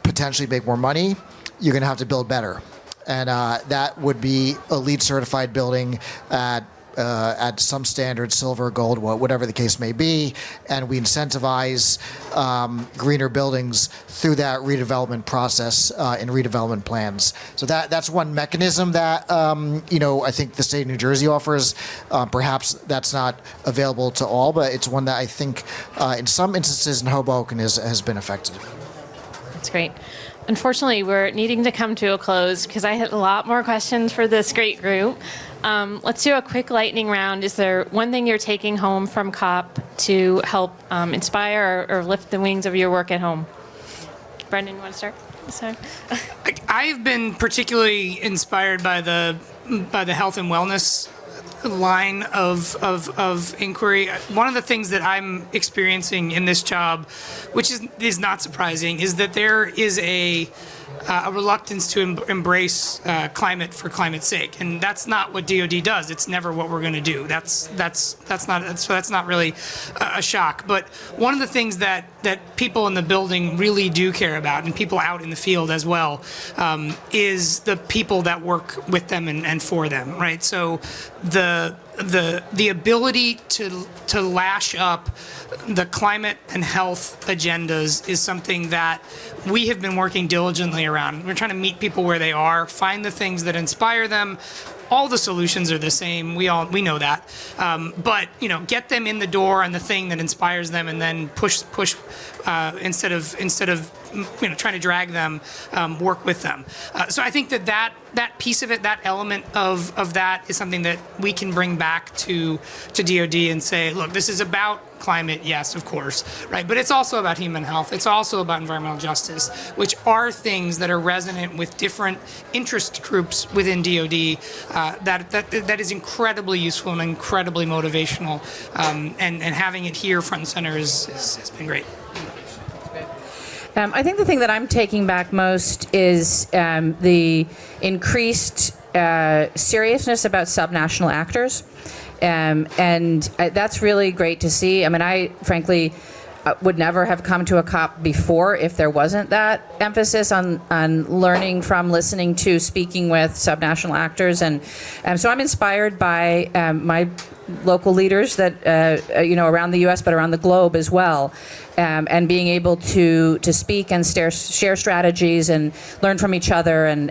potentially make more money, you're going to have to build better. And that would be a LEED certified building at some standard, silver, gold, whatever the case may be, and we incentivize greener buildings through that redevelopment process in redevelopment plans. So that's one mechanism that I think the state of New Jersey offers. Perhaps that's not available to all, but it's one that I think in some instances in Hoboken has been effective. That's great. Unfortunately, we're needing to come to a close because I had a lot more questions for this great group. Let's do a quick lightning round. Is there one thing you're taking home from COP to help inspire or lift the wings of your work at home? Brendan, you want to start? Sorry. I've been particularly inspired by the health and wellness line of inquiry. One of the things that I'm experiencing in this job, which is not surprising, is that there is a a reluctance to embrace climate for climate's sake, and that's not what DoD does. It's never what we're going to do. That's not really a shock. But one of the things that people in the building really do care about, and people out in the field as well, is the people that work with them and for them, right? So the ability to lash up the climate and health agendas is something that we have been working diligently around. We're trying to meet people where they are, find the things that inspire them. All the solutions are the same. We know that, but get them in the door on the thing that inspires them, and then push instead of trying to drag them, work with them. So I think that piece of it, that element of that, is something that we can bring back to DoD and say, look, this is about climate, yes, of course, right? But it's also about human health. It's also about environmental justice, which are things that are resonant with different interest groups within DoD. That is incredibly useful and incredibly motivational, and having it here front and center has been great. I think the thing that I'm taking back most is the increased seriousness about subnational actors. And that's really great to see. I mean, I frankly would never have come to a COP before if there wasn't that emphasis on learning from, listening to, speaking with subnational actors. And so I'm inspired by my local leaders that, around the U.S., but around the globe as well. And being able to speak and share strategies and learn from each other. And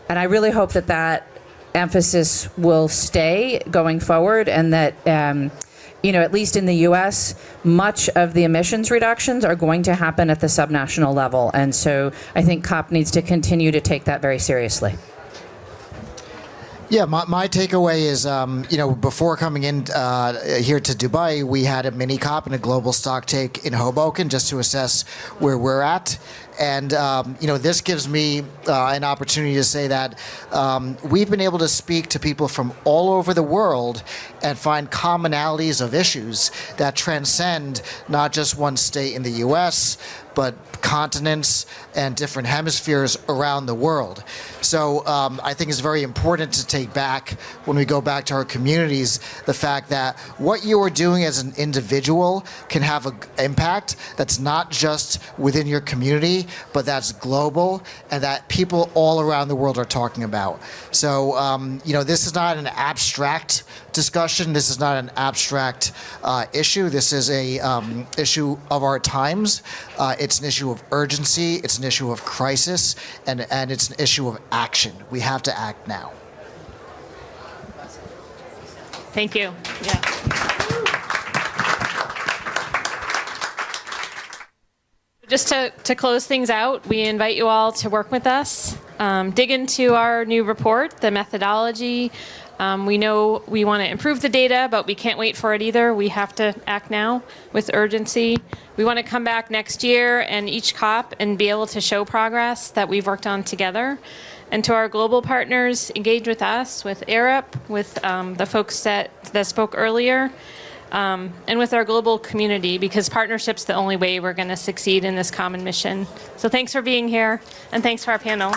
I really hope that emphasis will stay going forward, and that, at least in the U.S., much of the emissions reductions are going to happen at the subnational level. And so I think COP needs to continue to take that very seriously. Yeah, my takeaway is, before coming in here to Dubai, we had a mini COP and a global stock take in Hoboken just to assess where we're at. And, this gives me an opportunity to say that we've been able to speak to people from all over the world and find commonalities of issues that transcend not just one state in the U.S., but continents and different hemispheres around the world. So I think it's very important to take back, when we go back to our communities, the fact that what you are doing as an individual can have an impact that's not just within your community, but that's global, and that people all around the world are talking about. So, this is not an abstract discussion. This is not an abstract issue. This is a issue of our times. It's an issue of urgency. It's an issue of crisis, and it's an issue of action. We have to act now. Thank you. Yeah. Just to close things out, we invite you all to work with us, dig into our new report, the methodology. We know we want to improve the data, but we can't wait for it either. We have to act now with urgency. We want to come back next year and each COP and be able to show progress that we've worked on together. And to our global partners, engage with us, with Arup, with the folks that spoke earlier, and with our global community, because partnership's the only way we're going to succeed in this common mission. So thanks for being here, and thanks for our panel.